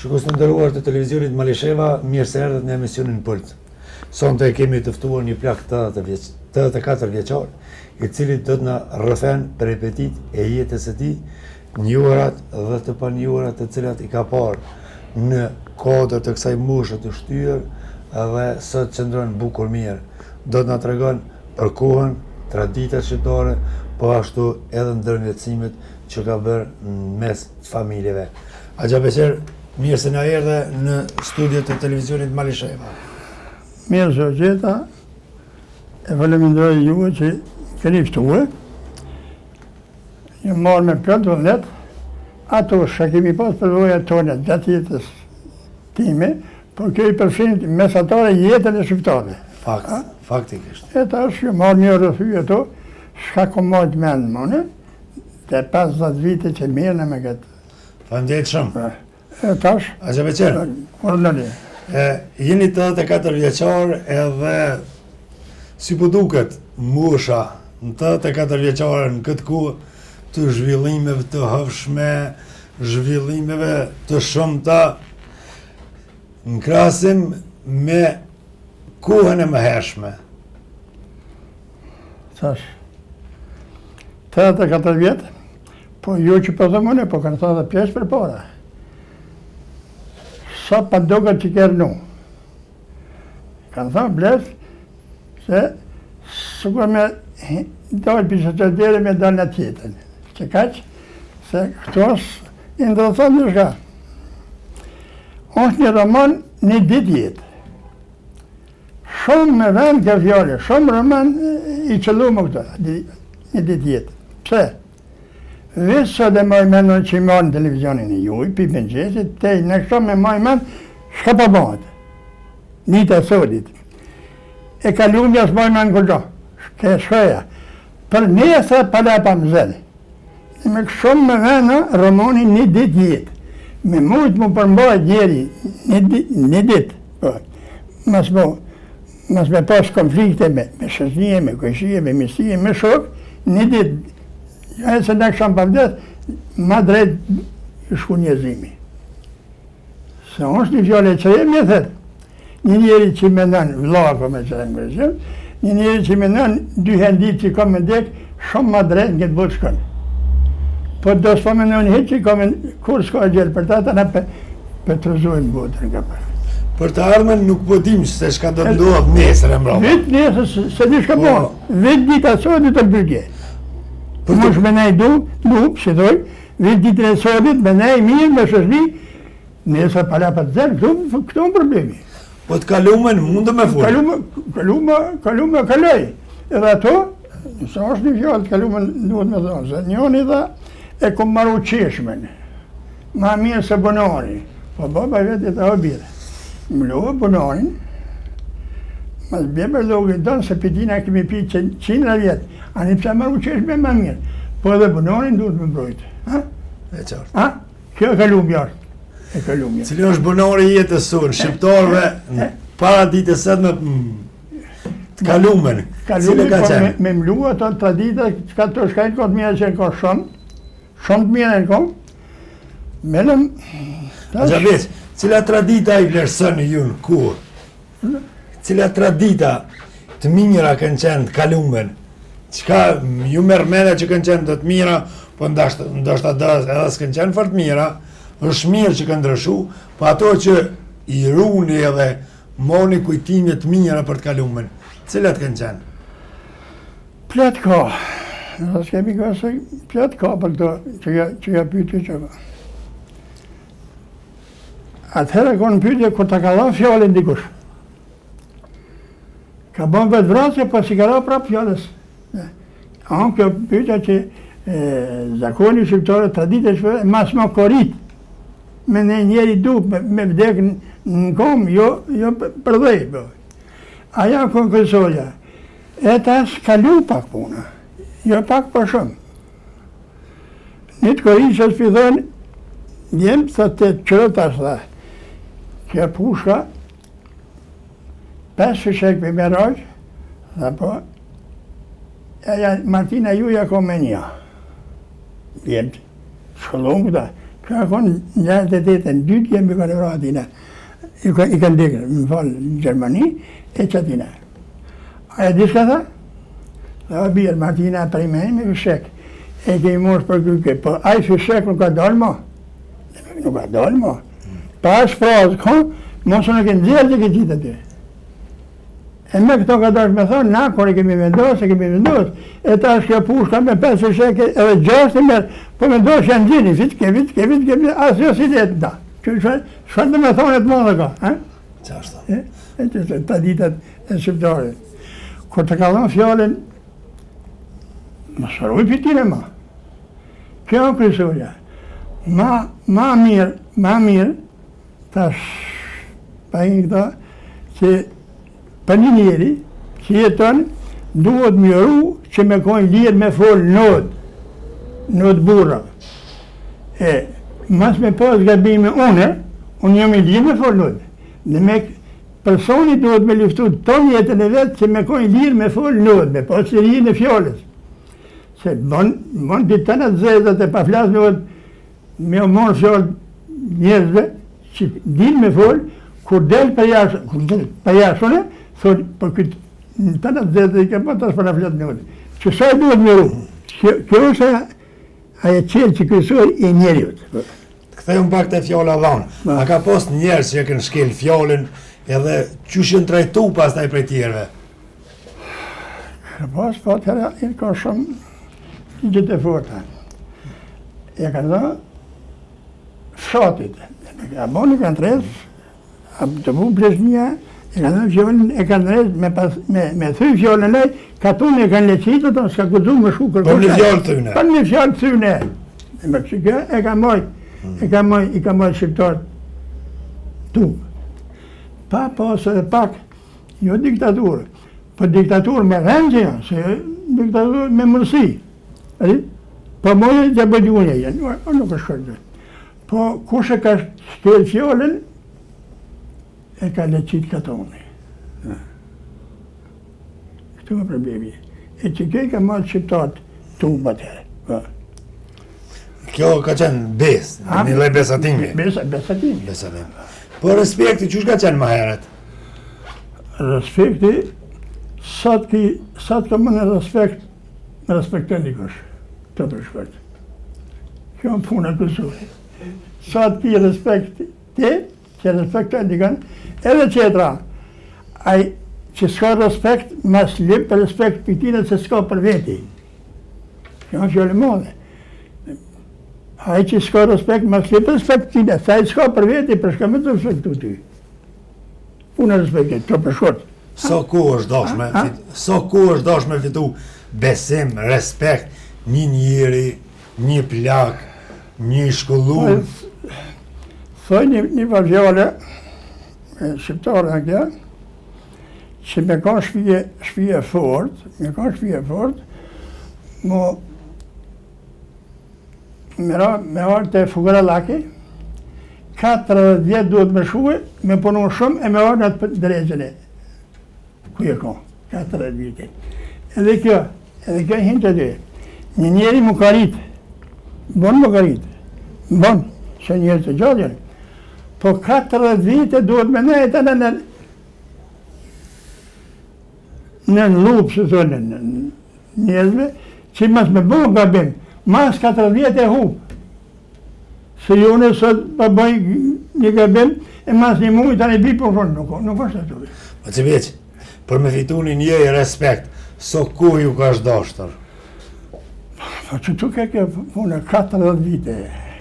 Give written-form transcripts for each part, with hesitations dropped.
Shikues të nderuar të televizionit Malisheva, mirë se erdhët në emisionin Pulc. Sonte kemi të ftuar një plak 84 vjeçar, i cili do të na rrëfen peripetit e jetës së tij, njohurat dhe të panjohurat të cilat i ka parë në kodër të kësaj moshe të shtyr dhe sot qëndron bukur mirë. Do të na tregon për kohën, traditat shqiptare, po ashtu edhe ndërmjetësimet që ka bërë në mes familjeve. Agja Beqer, mirë se na erdhe në studiot të televizionit Malisheva. Mirë se gjeta, e falenderoj juve që keni ftuar. Ju marrë me plot vullnet, ato që kemi pas përvojat tona gjatë jetës time, por kjo i përfshin mesatare jetën e shqiptare. Faktikisht. E tash ju marrë një rrëfy ato, shka ko mojtë menë mëne, dhe 50 vite që mirë me këtë. Faleminderit shumë. E tash, Agja Beqer, jeni 84 vjeçar edhe si po duket mosha në 84 vjeçare në këtë kohë të zhvillimeve të hëfshme, zhvillimeve të shumta në krahasim me kohën e mëhershme. Tash, 84 vjetë, po jo që po thëmone, po kanë thënë dhe pjesë për para. Sa pa dogat që kërë nu. Kanë thënë blesë, se sukur me dojë pisë të dhere me dalë në tjetën. Që kaqë, se këto është indrëthon në shka. është një roman një dit jetë. Shumë me vend kjo fjole, shumë roman i qëllu më këto, një dit jetë. Pse? Visë sot e moj menon që i marë në televizionin e juj, pipin qesit, te në kështu me moj men, shka pa bëhet? Nita sotit. E kalumja së moj men këllo, ke shkoja. Për njëse pala pa më zeli. Me kështu me menon romanin një dit jetë. Me mujtë mu përmbojt njeri, një dit. Mas me pas konflikte me shëzije, me kojshije, me misije, me shok, një dit. E se në kësham përdet, ma drejt shku njëzimi. Se është një fjole që e me thët, një njeri që me nën vlako me që e më rëzim, një njeri që me nën dy hendit që kom me dek, shumë ma drejt në këtë botë shkon. Po do s'po me nën hitë që kom kur s'ka gjelë për ta, ta na petruzojnë botën nga për. Për të ardhmen nuk po dim se shka do të ndohet nesër e mbrapa. Vit nesër, se di shka po, vit dita sotit të lbyrgje. Mosh me nej lup, si doj, vit ditën e sotit, me nej mirë, me shëshni, nesër pala për të zërë, këto në problemi. Po të kalumen mundë me full. Kalume kaloj. Edhe ato, nëse është një fjallë të kalumen duhet me thonë, se njoni dhe e kom maru qeshmen, ma mirë se bonari, po baba vetë e të obire. Më lovë bonarin, ma të bje për logën tonë, se pitina kemi pi 100 vjetë, ani pëse maru qeshme ma mirë, po edhe bonarin duhet me mbrojtë. E qartë. Kjo e kalum jarë. E kalum jarë. Cili është bonari jetës sonë, shqiptarve, para ditës sëtë të kalumen. Cile ka qenë? Me mlu ato tradita, ka të shkajnë ka të mija që në ka shumë të mija në ka. Melëm... Gjabes, cila tradita i vlerësën ju në kur? Cila tradita të mira kanë qenë të kalumen? Qka ju mërmene që kanë qenë të mira, po ndoshta edhe s'kënë qenë fort mira, është mirë që kanë ndryshu, po ato që i runi edhe moni kujtimit të mira për të kalumen, cilat kanë qenë? Plot ka. Nëse s'kemi ka se plot ka për këto që ja pyetje që ka. Atëherë konë pyetje kur ta ka dhënë fjallën dikush. Ka bën vetë vrasje, po si ka dhënë prap fjallës. Kjo pyetja që zakoni shqiptare, tradite shqiptare, mas më korit. Me në njeri du, me vdek në kom, jo përdhej. Aja konë kësoja. E ta s'kalu pak puna, jo pak për shumë. Një të korit që s'pithon, djemë të të qërët ashtë dhe. Kjo pushka, 5 fishek për me rojë, dhe po, Martina juja ko me një. Djemë, shkollon këta, Ka konë në 68-ën, dytë jemi kanë vra atina. I kanë dekë, më falë, në Gjermani, e që atina. Aja di shka tha? Dhe o birë, Martina prej me me fishek. E kemi mosh për kyke, po aj fishek nuk ka dalë mo. Nuk ka dalë mo. Pa është frazë, mosë në kënë zirë që ke qitë aty. E me këto ka dash me thonë, na, kër e kemi vendosë, e ta është kjo pushka me 5 fishek edhe 6 merë, po vendosë janë gjini, vitke, asë jo si jetë da. Shfarë të me thonë e të mëndë ka, ha? Qashtë. E që ta ditët e shqiptarit. Kër të ka dhonë fjallin, më shëruj pitine ma. Kjo në krysoria. Ma mirë, tash, pa i këta, që për një njeri që jeton, duhet mjëru që me kojnë lirë me folë nëd burra. E, mas me pas gabime unë jam i lirë me folë nëd. Dhe me personi duhet me luftu ton jetën e vetë që me kojnë lirë me folë nëd, me pas që lirë në fjallës. Se bon të të në të zezat e pa flasë me o monë fjallë njerëzve që dilë me folë, kur delë për jashone, thot, për këtë në të në të zezat i ka pa tas për në flasë nëd. Që sa duhet me ru, kjo është aje qenë që kësoj i njerëjut. Kthejmë pak të fjalla dhanë. A ka pos njerës që e kënë shkel fjallin edhe që shënë trajtu pas taj prej tjerve? Ka pas, po tëra, i ka shumë një gjithë e forta. E ka dhe fshatit. A boni kanë tres, a të bu plesnia, e ka dhe fjollin, e kanë tres me thy fjollin e, ka tunë e kanë lecitët, o s'ka këtu më shku kërkosh. Për një fjallë thyne? Për një fjallë thyne. E më që kjo e ka mojt, i ka mojt shqiptar tu. Pa pas edhe pak, jo diktaturë, për diktaturë me rendje janë, se diktaturë me mërësi. Po mojë që bëgjunje janë, nuk është kërgjë. Po kush e ka shkel fjallin, e ka lecit katoni. Këtu më problemi. E që kjo i ka mojt shqiptar tu bëtere. Kjo ka qenë besë, një lej besatimi. Besatimi. Po respekti, qësh ka qenë ma heret? Respekti, sa të ka më në respekt, me respekten dikush, të përshkët. Kjo në puna kësuri. Sa të ki respekt ti, që respekten dikën, edhe qetra, aj që s'ka respekt, mas lip respekt për tine se s'ka për veti. Kjo në fjole modhe. Aj që s'ka respekt, mas lip respekt tine, sa i s'ka për veti, për shka me të respektu ty. Puna respekti, të përshkët. So ku është dosh me fitu besim, respekt, një njeri, një plak, një shkollur? Thoj një vazhjale, shqiptare në kja, që me ka shpije fort, me arë të fugara laki, 40 vjetë duhet me shuhe, me punu shumë, e me arë në të drejgjene. Kuj e ka, 40 vjetë. Edhe kjo hinë të dy. Një njeri më ka rritë, bon, që njerë të gjallën, po 40 vite duhet me nejtë në lupë, së thonë, njerëzve, që mas me bëhë gabim, mas 40 vite e hupë. Se jone sot pa bëj një gabim, e mas një mujë tani bi për shumë, nuk është të të. Po që veç, për me fitu një njëj respekt, so ku ju ka shdashtër? Po që tu ke punë 40 vite.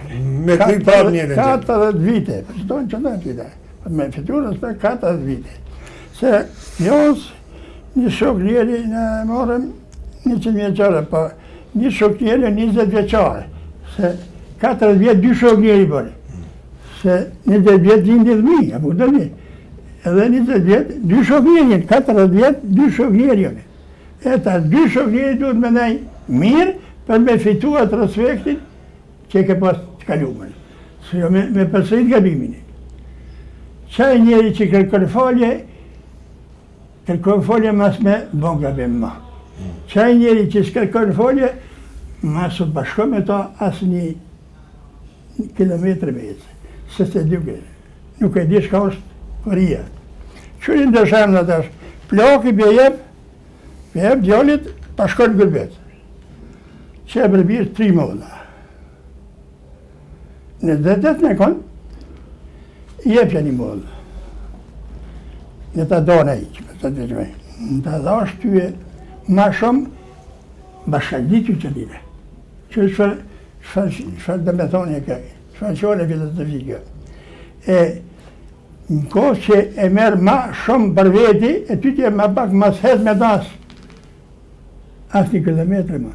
Me kuj prap njëtën që? 40 vite, për që dojnë që dojnë vite. Me fitu respekt 40 vite. Se jos, një shok njeri në morëm 100 vjeqare, po një shok njeri 20 vjeqare. Se 40 vjetë 2 shok njeri bërë. Se 20 vjetë 10.000, apo këtë një. Edhe 20 vjetë 2 shok njeri, 40 vjetë 2 shok njeri jone. E ta 2 shok njeri duhet me nej mirë për me fitu atë respektin që ke pas të kalumën. Se jo me përsërit gabimin. Qaj njeri që kërkon folje mas me bon gabim ma. Qaj njeri që s'kërkon folje, mas u bashko me ta asë kilometrë vetë, se se duke, nuk e di shka është Korea. Qëri ndërshem në tash, plaki bje jep djallit, pa shkon gërbet. Që e përbirë 3 mola. Në detet në konë, jep që një mola. Në ta do në iqë, në ta dhash tyje ma shumë, bashkaditu që dine. Që shfar dhe me thonë e kaj, shfar qone filosofike. E në kohë që e merë ma shumë për veti, e ty t'je ma pak ma shet me dasë. Asti kilometre ma.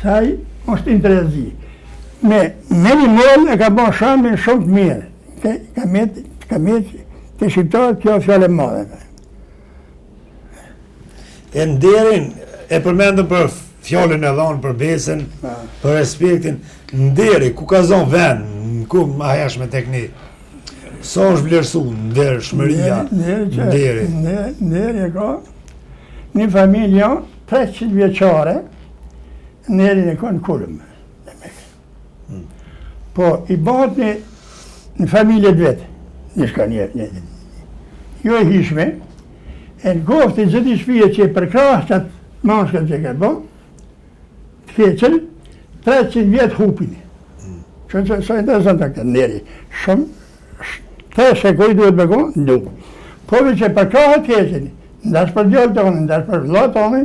Saj është interesi. Me një mollë e ka bon shambin shumë të mirë. Ka metë të shqiptarët kjo fjallë e madhe. E nderin, e përmendëm për fjallën e dhonë, për besën, për respektin. Nderi, ku ka zonë vend, ku ma hershme tekni, sa është vlerësu, nder, shmëria, nderi? Nderi e ka një familja 300 vjeqare, nderin e ka në Kulëm. Po, i bat në familjet vetë, një shka një, jo e hishme, e në koftë i zëti shpije që e përkrahë qatë mashkat që ka bo, të keqen, 300 vjetë hupin. Që sa interesant të këtë nderi. Shumë, të shekoj duhet me konë, du. Po që e përkrahë të keqen, ndash për gjallë tonë, ndash për vla tonë,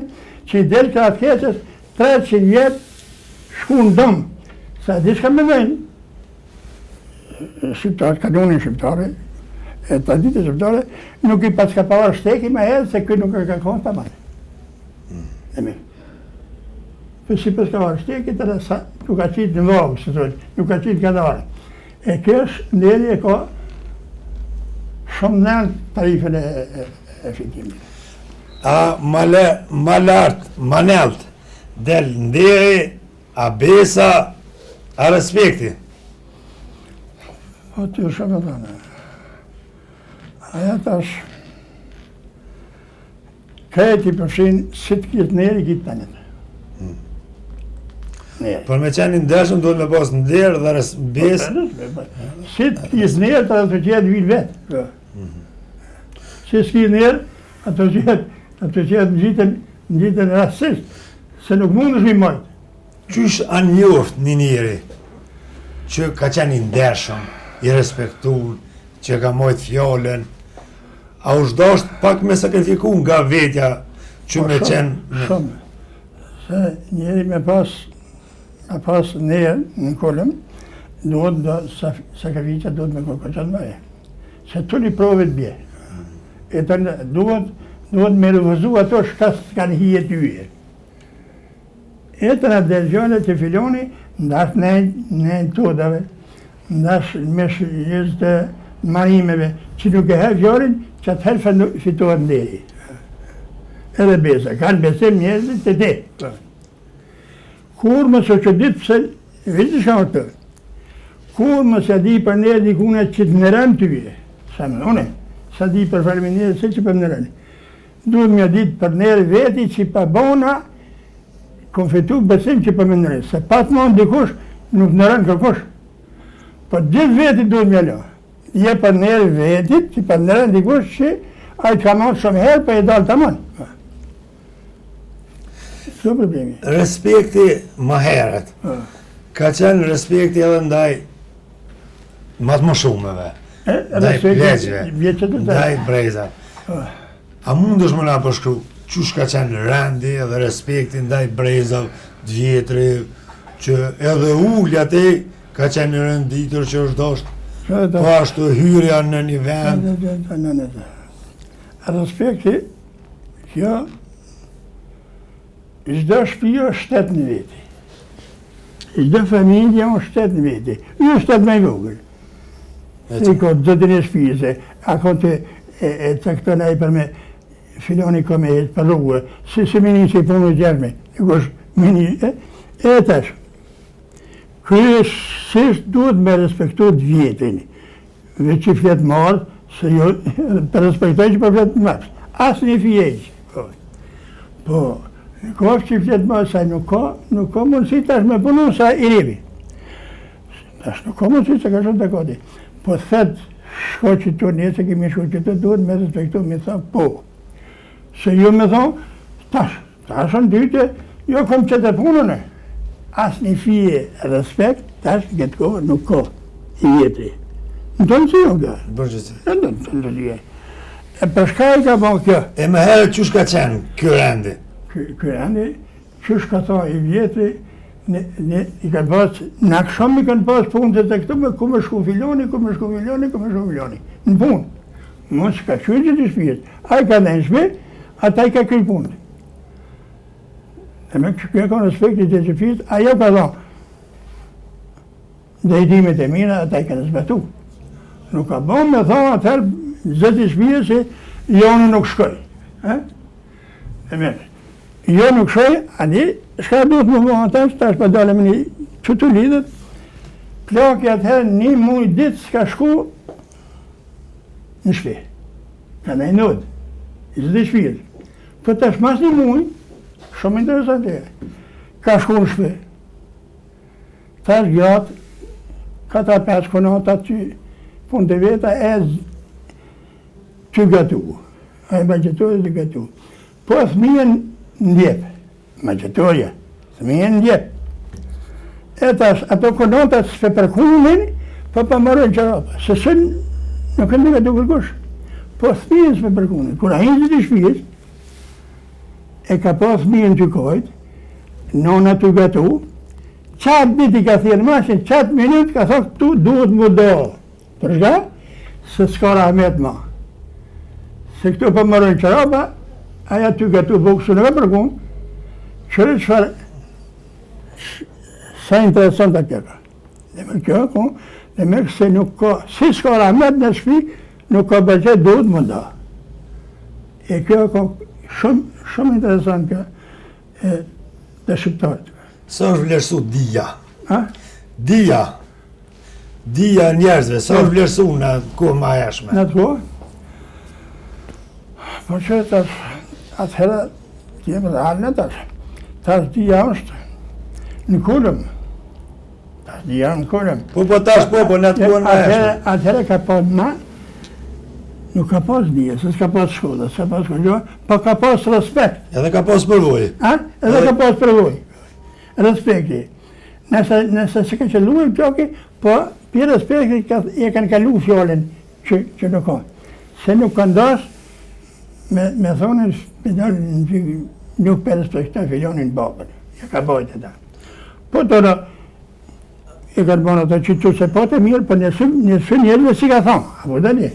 që i delë ka të keqes, 300 vjetë shku në dëmë. Sa di shka me vejnë, shqiptarë, kanonin shqiptare, e traditë shqiptare, nuk i pas ka pavar shteki me herë, se këj nuk e ka konë të marë. E me. Për si pas ka pavar shteki, të resa, nuk ka qitë në vogë, se thonë, nuk ka qitë kanare. E kësh, nderi e ka shumë nëllë tarifën e fitimit. A ma lartë, ma nëllët, del nderi, a besa, a respekti? O të shumë e thane. Aja tash, kreti përshin, si të kjetë neri, kitë të njëtë. Për me qenë ndeshëm, duhet me pas nderë dhe besë. Si të kjetë njerë, të ato qëtë vinë vetë. Si s'ki njerë, ato qëtë në gjitën rasist, se nuk mund është mi majtë. Qysh anë njoft një njeri që ka qenë i ndershëm, i respektuar, që ka mojtë fjallën, a u shdasht pak me sakrifiku nga vetja që me qenë... Shumë, se njeri me pas njerë në kolëm, duhet do sakrifica duhet me kërko qatë mëje. Se të një provët bje. E të duhet me rëvëzu ato shka s'kanë hije tyje. E të në delgjone të filoni, ndash nejnë todave, ndash mesh njës të marimeve, që nuk e hef jorin, që atë helfa fitohet nderi. Edhe besa, kanë besim njëzit të te. Kur më së që ditë pëse, vizë shka më të, kur më së di për njerë dikune që të nërën të vje, sa më une, sa di për farmi njerë, se që për nërën. Duhet më ditë për njerë veti që pa bona, konfetu besim që për më nërën, se patë më në dikush, nuk nërën kërkush. Për gjithë vetit duhet më lo. Je për njerë vetit, që për nërën dikush që a i ka monë shumë herë, për e dalë të monë. Së problemi. Respekti më herët, ka qenë respekti edhe ndaj matë më shumëve, ndaj pleqve, ndaj breza. A mund është më nga përshkru, qysh ka qenë rendi edhe respekti ndaj brezave, të vjetri, që edhe ullja te ka qenë renditur që është doshtë, po ashtu hyrja në një vend. Respekti, kjo, çdo shtëpi është shtet në veti. Çdo familje është shtet në veti. Jo shtet me vogël. Si ko zotën e shtëpisë, ako të e cakton ai për me filoni come për rrugë, si mini që i punë gjerme, dikush mini, e tash. Kryesisht duhet me respektu të vjetin, veç që fletë marë, se jo, për respektoj që për fletë marë, asë një fjeqë. Po, në kohë që fletë marë, saj nuk ka mundësi tash me punu sa i rivi. Tash nuk ka mundësi se ka shumë dekadi. Po thet, shko që tu njëse kemi shku që tu duhet me respektu, mi tha, po. Se ju me thonë, tash në dyte, jo kom që të punën e. As një fije respekt, tash në këtë kohë nuk ka i vjetri. Në tonë si jo kjo. Bërgjësi. Në tonë si jo. E përshka i ka bon kjo. E më herë qysh ka qenë kjo rendi? Kjo rendi, qysh ka tha i vjetri, i kanë pas, në aksham i kanë pas punë të këtu me ku me shku filoni, ku me shku filoni. Në punë. Mos ka qyri që të shpijës. A i ka dhe në shpi, ata i ka kërë punë. E me kjo ka respekti të shpijës, ajo ka thonë. Drejtimet e mira, ata i ka respektu. Nuk ka bon me thonë atër, zëti shpijës se joni nuk shkoj. E mërë. Jo nuk shkoj, adi, shka duhet më bëha tash pa dalëm një që të lidhët, plaki atëherë një muj ditë s'ka shku në shpi. Ka në i nodë, i zdi shpijës. Po tash mas një muj, shumë interesant e, ka shku në shpi. Tash gjatë, 4-5 konata që punë të veta e që gatu. A i bagjetojë të gatu. Po thmijën ndjep, magjetorja, thmijën ndjep. E tash, ato konata s'pe përkunin, po pa marrën qarapa. Se sën nuk e ndika të kërkush. Po thmijën s'pe përkunin. Kura hinëzit i shpijës, e ka po thmijën të kojt, nona të gatu, qatë dit i ka thirë mashin, qatë minut ka thok tu duhet më do. Për shka? Se s'ka rahmet ma. Se këtu pa marrën qarapa, aja ty gatu buksu në përkun, qërë qëfar sa interesant a kjo ka. Dhe me kjo ku, dhe me këse nuk ka, si s'ka rahmet në shpi, nuk ka bëgjet duhet më da. E kjo ka shumë interesant kjo të shqiptarët. Sa është vlerësu dija? Ha? Dija njerëzve, sa është vlerësu në kohë ma eshme? Në të kohë? Po që tash, atëherë, t'jemë dhe halën e tash dija është në kullëm. Tash dija në kullëm. Po tash në të kohën ma eshme. Atëherë ka pas ma, nuk ka pas dija, se s'ka pas shkolla, s'ka pas shkolla, po ka pas respekt. Edhe ka pas përvoj. Edhe ka pas përvoj. Respekti. Nëse se ka qëllu e pjoki, po pi respekti e kanë kalu fjallin që nuk ka. Se nuk kanë dash, me thonin, nuk për respektoj fillonin babën. Ja ka bajt e ta. Po tëra, e kanë bënë ato që tu se po të mirë, po nësë njerëve si ka thonë. Apo dhe një.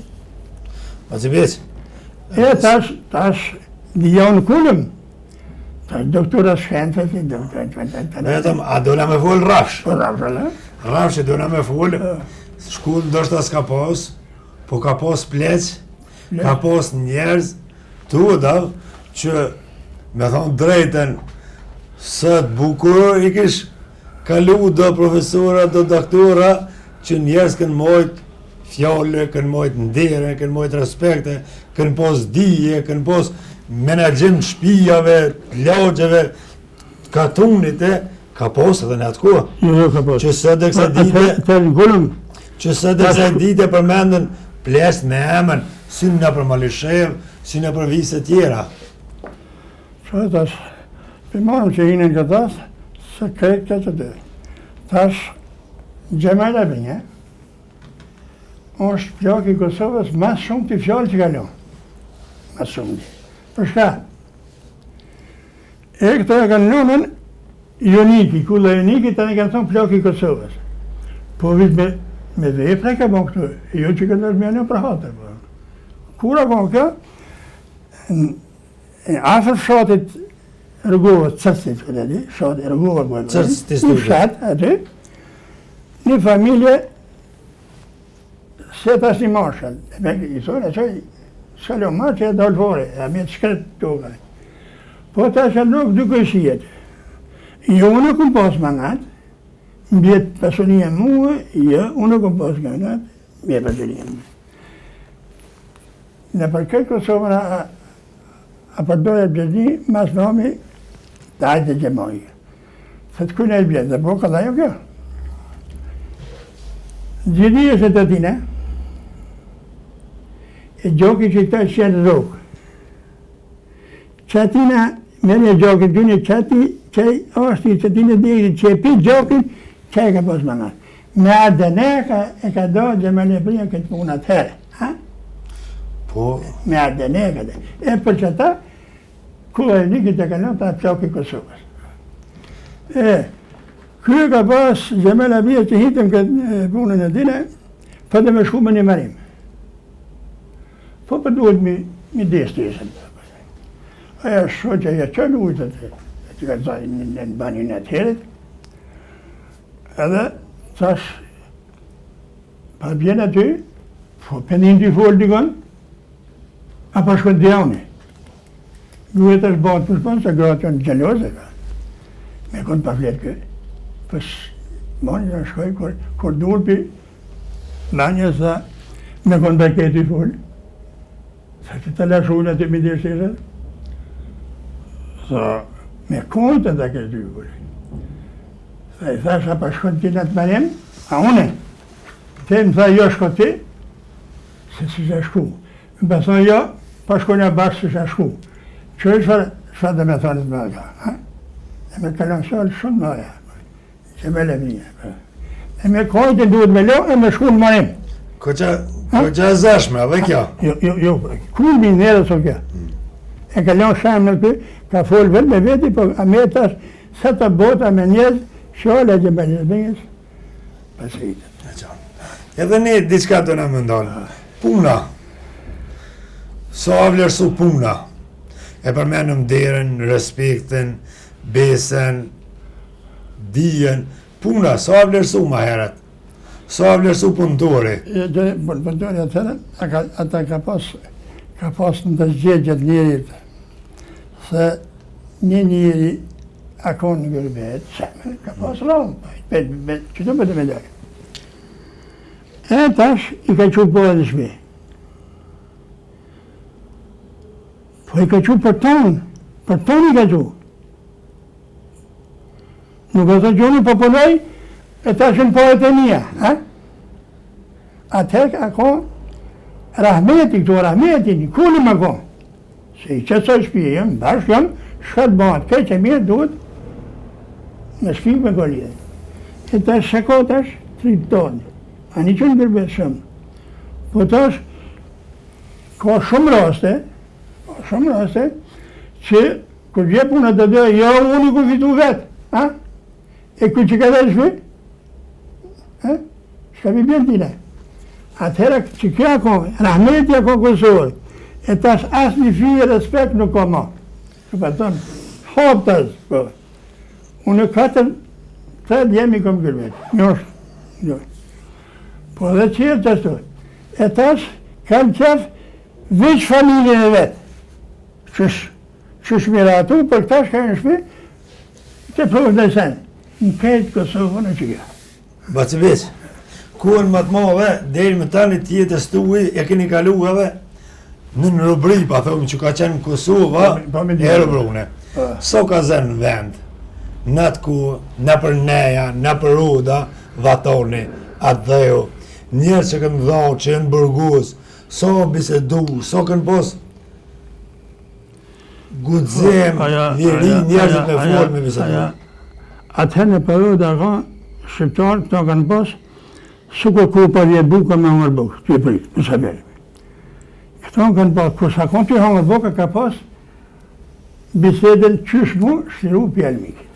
Pa që veç? E tash, dhja në kullëm. Tash doktora shkencët, Vetëm, a dona me folë rafsh? Po rafsh, ala? Rafsh e dona me folë, shkull ndoshta s'ka pas, po ka pas pleq, ka pas njerëz, trudav, që me thonë drejten, sët bukur, i kish kalu do profesora, do doktora, që njerëz kënë mojt fjallë, kënë mojt ndere, kënë mojt respekte, kënë pas dije, kënë pas menagjim shpijave, lagjeve, katunit e, ka pas edhe në atë kohë. Jo, ka pas. Që së dhe kësa dite, Për gullëm, që së dhe kësa dite përmendën plesht me emën, si në për Malishev, si në për vise tjera. që tash, për marëm që hinën këtas, se krejt këtë të dhe. Tash, Gjemal Abinja, është plak i Kosovës mas shumë të fjallë që kalon. Mas shumë të. Për shka? E këta e kanë nënën Joniki, kulla Joniki, të në kanë thonë plak i Kosovës. Po vitë me vepre ka bon këtu, jo që këtë është mjënë për hatër. Kura bon kjo, afër fshatit Rëgovës, Cërcit, fshatit Rëgovës, një fshat, aty, një familje, se tash një marshall, i thonë, e qoj, s'kalo marë që e dalë fore, e me të shkret të toga. Po tash e nuk duke shijet. Jo, unë e këmë pas mangat, mbjetë personia muë, jo, unë e këmë pas mangat, mbjetë personia muë. Në për këtë Kosovën, a përdoja bjëzni, mas nëmi, të ajtë e gjemojë. Se të kujnë e bjetë, dhe po këlla jo kjo. Gjidhjes e të tine, e gjoki që këta qenë rrugë. Qatina, mene gjokin të një qati, që është i qatine dhejri, që e pi gjokin, që e ka posë manat. Me adene e ka do Gjemali Prija këtë punë atëherë. Ha? Po, Me adene e ka do. E për që ta, ku e një këtë e kalon të atë qoki Kosovës. Kjo ka pas Gjemali Prija që hitëm këtë punën e tine, për dhe me shku me një marim. Po për duhet mi desë të jesën. Aja shoqja ja qënë ujtët që ka zajnë në banin e të herit. Edhe thash, pa bjen aty, po pëndin t'i folë dikon, a pa shkën t'javni. Duhet është batë për shpon, se gratë janë gjeloze ka. Me konë pa fletë kë. Pës, moni që shkoj, kur duhet pi, banja sa, me konë pa këtë t'i folë. Sa që të lashujnë aty mi dirësirët. Sa, me kojtë të këtë t'i folë. Sa i thash, a pa shkon ti në të marim? A une? Te më tha, jo shko ti, se si shë shku. Më pa thonë, jo, pa shkojnë a bashkë si shë shku. Që e shfa dhe me thonë të më ka. E me kalon sholë shumë më ja. Që me le minja. E me kojtë duhet me lo, e me shku në marim. ko që zashme, dhe kjo? Jo, kur mi nere so kjo. E kalon shamë në kjo, ka folë vetë me veti, po a me tash, sa të bota me njëzë, Shola që bëjnë të bëjnës, pas e hitët. Edhe ne, diçka të në mëndonë. Puna. Sa vlerësu puna. E përmenëm derën, respektin, besën, dijen. Puna, sa vlerësu ma herët. Sa vlerësu punëtori. Punëtori atërën, ata ka pas në të zgjedhjet njerit. Se një njeri a konë në gërbet, ka pas rrallë, që të bëtë me dojë. E tash i ka qu po edhe shpi. Po i ka qu për tonë i ka qu. Nuk e të gjoni po punoj, e tash në po e të mija. Atëherë ka konë rahmeti, këto rahmeti, një kuni më konë. Se i qëtësoj shpije, jëmë, bashkë jëmë, shkatë bëhat, kaj që mirë duhet, me shpik me kolide. E tash shako tash, 3 tonë. A një që në gërbet shumë. Po tash, ka shumë raste, që kër vje puna të dhe, jo, unë i ku fitu vetë. E ku që ka dhe shpi? Shka mi bjen tine. Atëhera që kja ko, rahmetja ko Kosovë. E tash asë një fije respekt nuk ka ma. Që pa tonë, hop tash, po. Unë 4 jemi kom gërbet, njosh. Po dhe qërë të ashtu. E tash, kam qef veç familjen e vetë. Qësh miratu, për tash ka në shpi, të provë dhe sen. Në kejtë Kosovën e që kja. Baci veç, kuën më të move, deri më tani tjetës tuaj, e keni kalu edhe në rubri, pa thëmë që ka qenë Kosova, e rubrune. So ka zënë vend. Në atë ku, në për neja, në për ruda, vatoni, atë dhejo, njerë që kënë dhau, që jenë burgus, so bisedu, so kënë pos gudzem, njerëzit me folë me bisedu. Atëherë në periuda ka, shqiptarë, këto kanë pos, suko ku për vjetë buka me hongër bukë, që i pritë, në saberi. Këto kanë pos, kur sa konë që i hongër buka ka pos, bisedën qysh mu, shliru pjelmikit.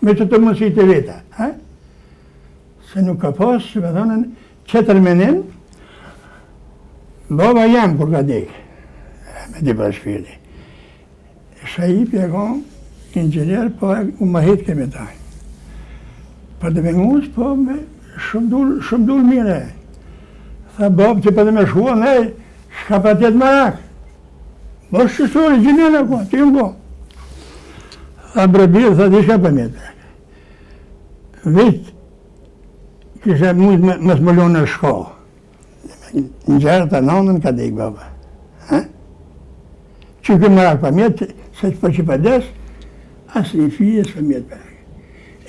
Me që të mundësit e veta. Se nuk ka pas, që me thonën, qëtër menin, baba jam kur ka dekë, me di pa shpirti. Shaipi e ka inxhinier, po u ma hitë kemi taj. Për të vengus, po me shumë dul mire. Tha babë që për të me shkua, ne, shka pa tjetë marak. Bo shqështori, gjinjën e ko, ti më ko. Tha brebirë, tha di shka për mjetë. Vitë, kishe mujtë me smëllonë në shko. Në gjerë të nanën ka dekë baba. Që këmë marak për mjetë, se që për që për desë, asë një fije së për mjetë për.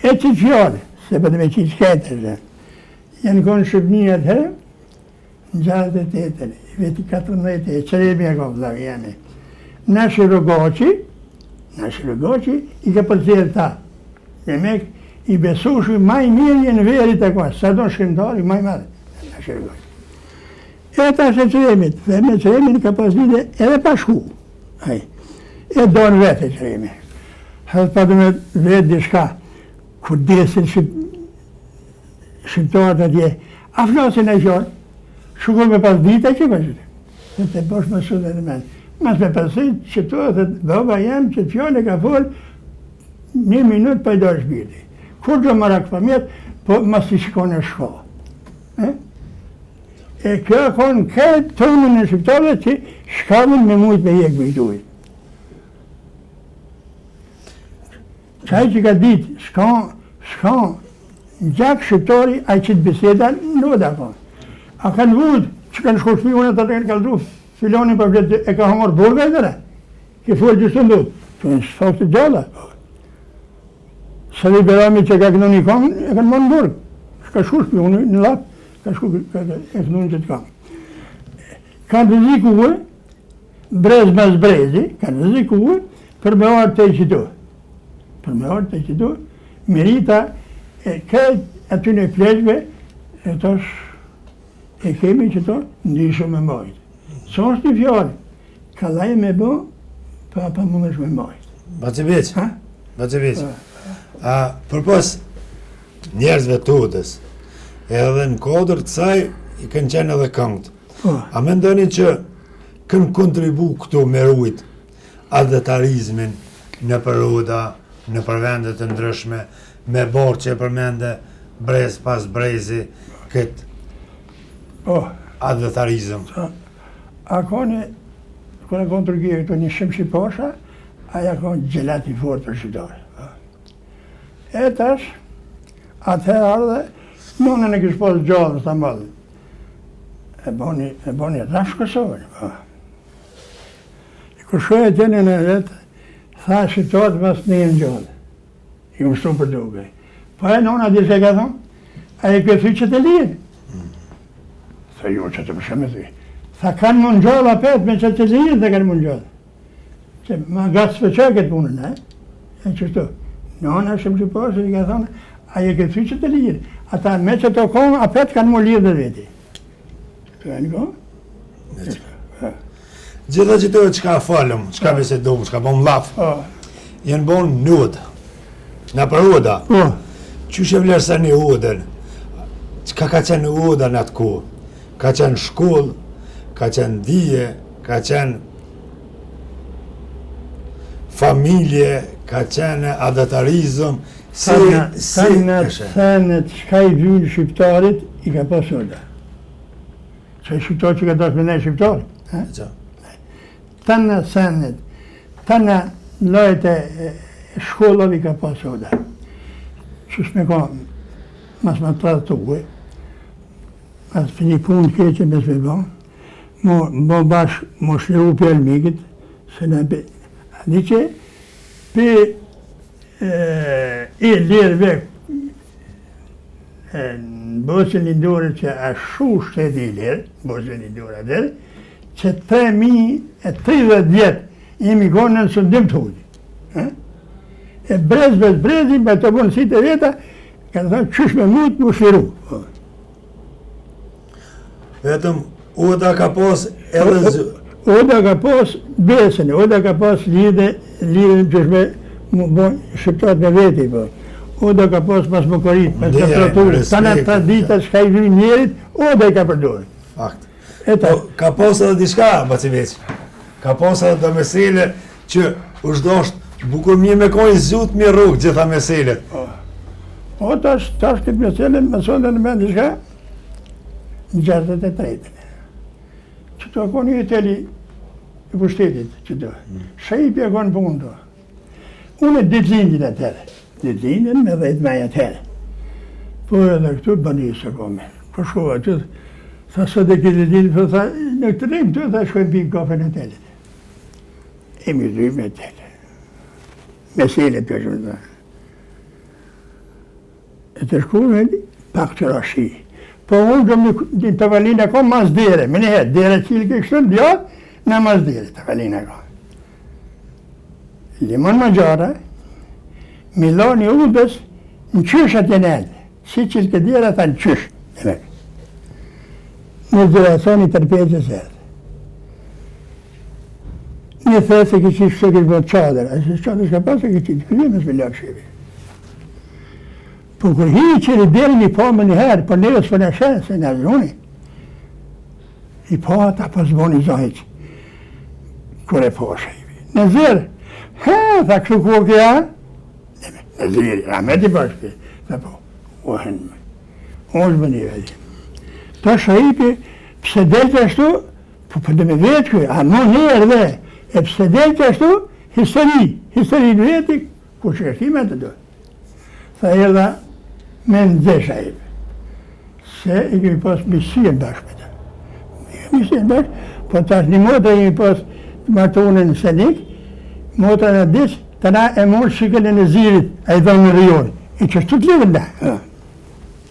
E që fjallë, se për të me qitë shkajtë, janë konë Shqipni atëherë, në 68, veti 14 e qëremi e ka vëllavë jemi. Nashi Rogoqi i ka përcjellë ta. Demek, i besushi maj mirë jenë verit e kwa, sa do shkrimtari maj madhe. Nashi Rogoqi. E ta se qëremit, dhe me qëremin ka pas lide edhe pa shku. Aj, e donë vete qëremi. Hadë pa të me vetë dishka, kur desin shqiptarët atje, a flasin e qërë, shukon me pas dita që ka qëtë. Dhe të bosh më sudhe në menë. Mas me pasit që to dhe baba jam që fjole ka folë, 1 minut pa i do shbirti. Kur do më rakë fëmjet, po mas i shkone shko. E kjo konë këtë tonën e shqiptarëve që shkavën me mujtë me jekë bëjtujtë. Qaj që ka ditë, shkon, në gjak shqiptari, a që të biseda, në da konë. A kanë vujtë, që kanë shko shpi, unë të të kanë kaldru, filonin për vjetë, e ka hamar burga e tëre. Ke folë gjithë të ndudë, të në shfaq të gjalla. Së dhe i berami që ka kënu një konë, e kanë marë në burgë. Shka shku shpi, unë në lapë, ka shku e kënu një që të kamë. Kanë rizikuë, brez mas brezi, kanë rizikuë, për me orë të i qëtu. Për me orë të i qëtu, merita e këtë aty në pleqve, e tosh, e kemi që to, ndishë me mojtë. Së është një fjallë, ka lajë me bo, pa më mësh me mojtë. Bacevic, për pas njerëzve të utës, edhe në kodër të saj, i kënë qenë edhe këngët. A me ndoni që kënë kontribu këtu me rujt adetarizmin në përruda, në përvendet të ndryshme, me borë që e përmende brez pas brezi, këtë adetarizm. A kone, kone konë Turkije këto një shimë shqipasha, aja konë gjelati fort për shqiptare. E tash, atëherë ardhe, nënën e kishë posë gjallë të mballë. E boni rafsh Kosovën. Kër shkoj e tjene në vetë, tha shqiptarët mas në jenë gjallë. I më shtu për duke. Po e nëna di se ka thonë, a e këtë që të lirë. Tha jo që të përshemë të tha kanë mund gjallë apet me që të lirë dhe kanë mund gjallë. Që ma gatë së pëqë këtë punën, e qështu. Nëna shumë që posë, i ka thonë, a e këtë që të lirë. Ata me që të konë apet kanë mund lirë dhe veti. Të e në kohë? Gjitha që të që ka falëm, që ka bisedum, që ka bom lafë, jenë bon në udë, në për uda. Që shë vlerësa një udën, që ka qenë uda në atë ku, ka qenë shkullë, ka qenë dije, ka qenë familje, ka qenë adetarizm, Thanet shka i vyllë shqiptarit, i ka pas uda. Që i shqiptar që ka dash me nej shqiptarit. Tënë senet, tënë lojt e shkollave i ka pas uda. Që shme ka mas më të tuve, mas për një punë keqe me s'me ba, mo bashkë, mo shleru për elmikit, se në pe, di që, për i lirëve në Bosnjë Lindore që a shu shteti i lirë, Bosnjë Lindore atër, që 3030 vjetë jemi konë në sundim të hudi. E brezi, me të bunë si të vjeta, ka të thonë qysh me mujtë më shliru. Vetëm, uda ka pos edhe zë... Uda ka pos besën, uda ka pos lidhe qysh me shqiptat me veti, po. Uda ka pos mas më korit, mas më troturë, ta në tradita shka i vim njerit, uda i ka përdojnë. Fakt. Ka pos edhe diçka, Bacevic. Ka pos edhe të mesele që ushdosht bukur mje me kojnë zut mje rrugë gjitha meselet. O, tash këtë mesele më sonde në mend diçka, në 63. Që të akon një teli i pushtetit që të. Shajip i akon punë të. Unë e ditlindin e tëre. Ditlindin me 10 maja tëre. Po edhe këtu banisë akome. Po shkova që tha sot e këtë ditlindin, po tha në këtë rejmë të, tha shkojnë pijnë kafe në telit. E mi dhujmë e telit. Mesele për shumë të. E të shkume pak të rashi. Po unë një tavalinë ka mas dere, me njëherë, dere qilë kështu në djatë, në mas dere tavalinë ka. Limon më gjara, miloni udës, në qysh atë jenë, si qilë këtë djera, ta në qysh. Në zërasoni tërpeqës edhe. Një thesë e këqishë se kështë bëtë qadër, a që qadër shka pasë e këqishë, këtë më s'me lakë shqipi. Po kër hi që i delë një po më njëherë, për njërës për në shenë, se në zoni, i po ata pas boni zohiq, kër e po shqipi. Në zirë, tha kështu ku o kja, në zirë, ramet i bashkë, tha po, ohen me, osh më një vedhi. Ta shqipi, pse delë të ashtu, po për dhe me vetë kërë, a më njërë dhe, e pse delë të ashtu, histori në veti, ku që kështime të do. Tha edhe, me në dzesha e se i kemi pas misien bashkë me ta. Misien bashkë, po tash një motra i kemi pas të martone në Senik, motra në disë, të na e morë shikën e në zirit, a i dhonë në rionë. I që shtu të livën da.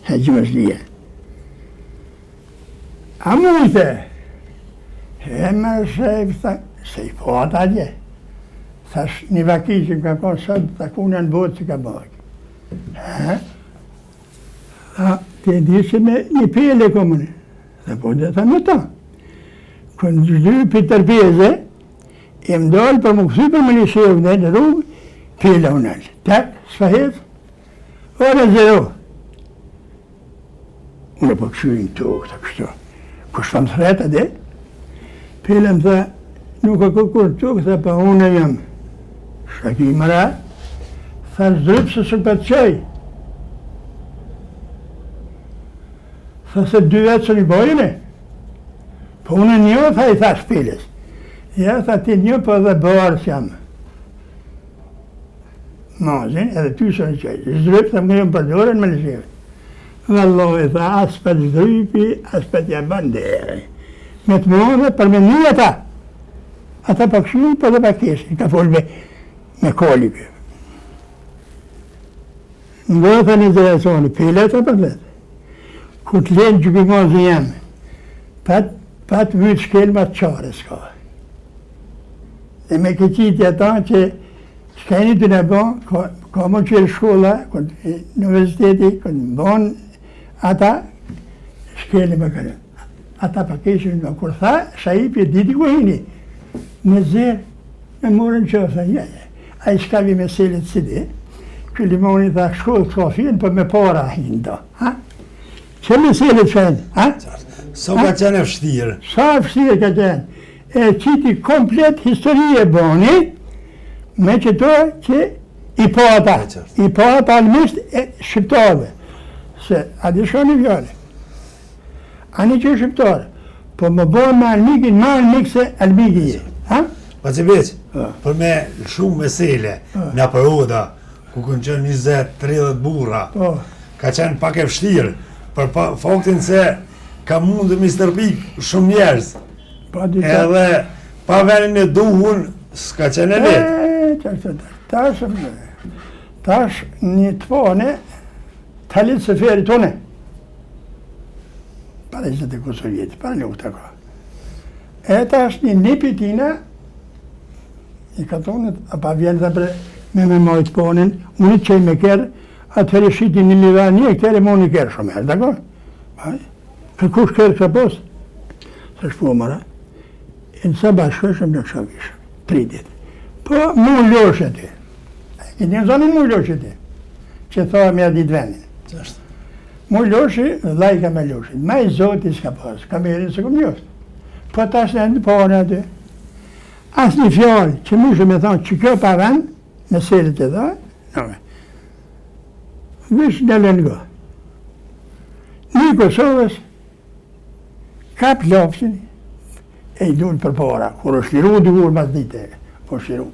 E gjimës lije. A mujte, e më shëjë, tha, se i po ata dje. Thash një vaki që më ka konë sëtë, tha kuna në botë që ka bëjë. Ti e di që me një pele komune. Dhe po dhe tha me ta. Kënë gjyë për tërpeze, e më dollë për më këthy për më një shevë dhe në rrugë, pele unë alë. Tak, s'fahet, ora zero. Unë po këshurin të këta kështu. Kështë më threta dhe, pele më tha, nuk e kërkur të këta pa unë e jam. Shaki i mëra, tha zdrypë se së për të qaj. Tha se 2 vetë së një bojnë. Po unë një, tha i tha shpiles. Ja, tha ti një, po dhe bërës jam. Mazin, edhe ty së një qaj. Zdrypë, tha më një për dorën më në shqeve. Valloj, tha, as për zdrypi, as për t'ja bandere. Me të mëve, për me një ata. Ata për këshu, për dhe për kesin. Ka folë me koli për. Nga tha një zërasoni, pile ata për vetë. Ku të lenë gjukimozë jam, pat vytë shkel ma të qare s'ka. Dhe me këqiti ata që shkeni të në bon, ka më qërë shkolla, në universiteti, kënë bon, ata shkeli më kërë. Ata pa keshën më kur tha, shaipi e diti ku hini. Në zërë, me morën që tha, a i shkavi me selet si dhe, që limoni tha, shkollë të ka finë, për me para hinë do. Që me selet qenë, ha? So ka qenë e fështirë. Sa fështirë ka qenë. E qiti komplet historie boni, me qëto që i po ata. I po ata almisht e shqiptarve. Se, a di shoni vjale. Ani që shqiptarë. Po më bojnë me almikin, ma almik se almiki je. Ha? Pa që beqë, për me shumë mesele, në përhoda, ku kënë qenë 20-30 burra, ka qenë pak e fështirë, për faktin se ka mundë mi stërpik shumë njerëz, edhe pa venin e duhun, s'ka qenë e letë. Tash një të pone, talit se feri tone. Para që të Kosovjetit, para nuk të ka. E tash një nipitina, i ka tonet, a pa vjenë dhe bre me mojtë ponen, unë që i me kërë, atëherë shiti një liva një, këtëre mo një kërë shumë herë, dakor? Kërkush kërë kësa posë? Së shpo mëra, e nësa bashkëshëm në këshavishëm, 3 ditë. Po, mu loshe ti. I një zonin mu loshe ti, që thoa me adit vendin. Mu loshe, laj ka me loshe. Ma i zoti s'ka posë, ka me erin së këmë njështë. Po tash në endë pone aty. As një fjallë që mu shë me thonë që kjo pa vend, në selit e dha, nëme. Vish në lëngo. Një Kosovës kap lopsin e i dunë për para, kur është liru dy mas dite, po shiru.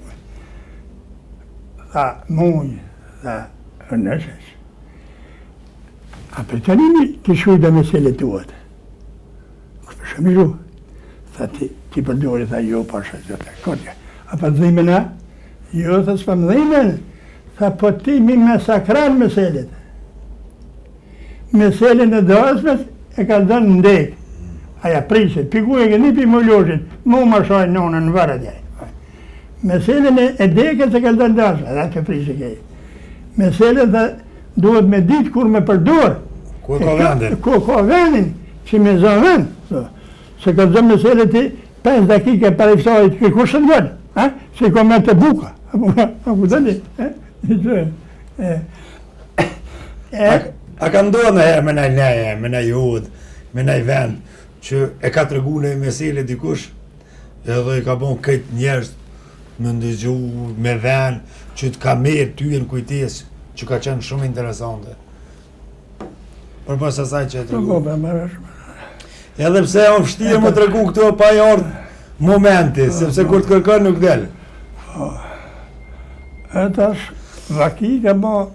Tha munj, tha nëshës. A për të një të shujda me selet tuat. Kështë shumë i ru. Tha ti përdori, tha jo, pasha, kodja. A për dhimena? Jo, tha s'pa më dhimen. Tha po ti mi masakran meselet. Meselen e dasmet e ka dhënë ndek. Aja priset, piku e këni pi mulloshit, mu më shoj nonën në varët jaj. Meselën e deket se ka dhënë dasë, edhe të priset kej. Meselën dhe duhet me ditë kur me përdur. Ku ka vendin? Ku ka vendin, që me zë vend. Se ka zë meselën ti 5 dakike për i kësajt, që kushtë të gënë, se i ka me të buka. A ku të A ka ndonë në herë me nëj leje, me nëj hudë, me nëj vend, që e ka të regu në mesele dikush, edhe i ka bon këtë njerës me ndëgju, me vend, që të ka merë ty në kujtes, që ka qenë shumë interesante. Për pas asaj që e të regu. Edhe pse o fështirë më të regu këto pa i ardhë momenti, sepse kur të kërkën nuk delë. E tash, vaki ka bo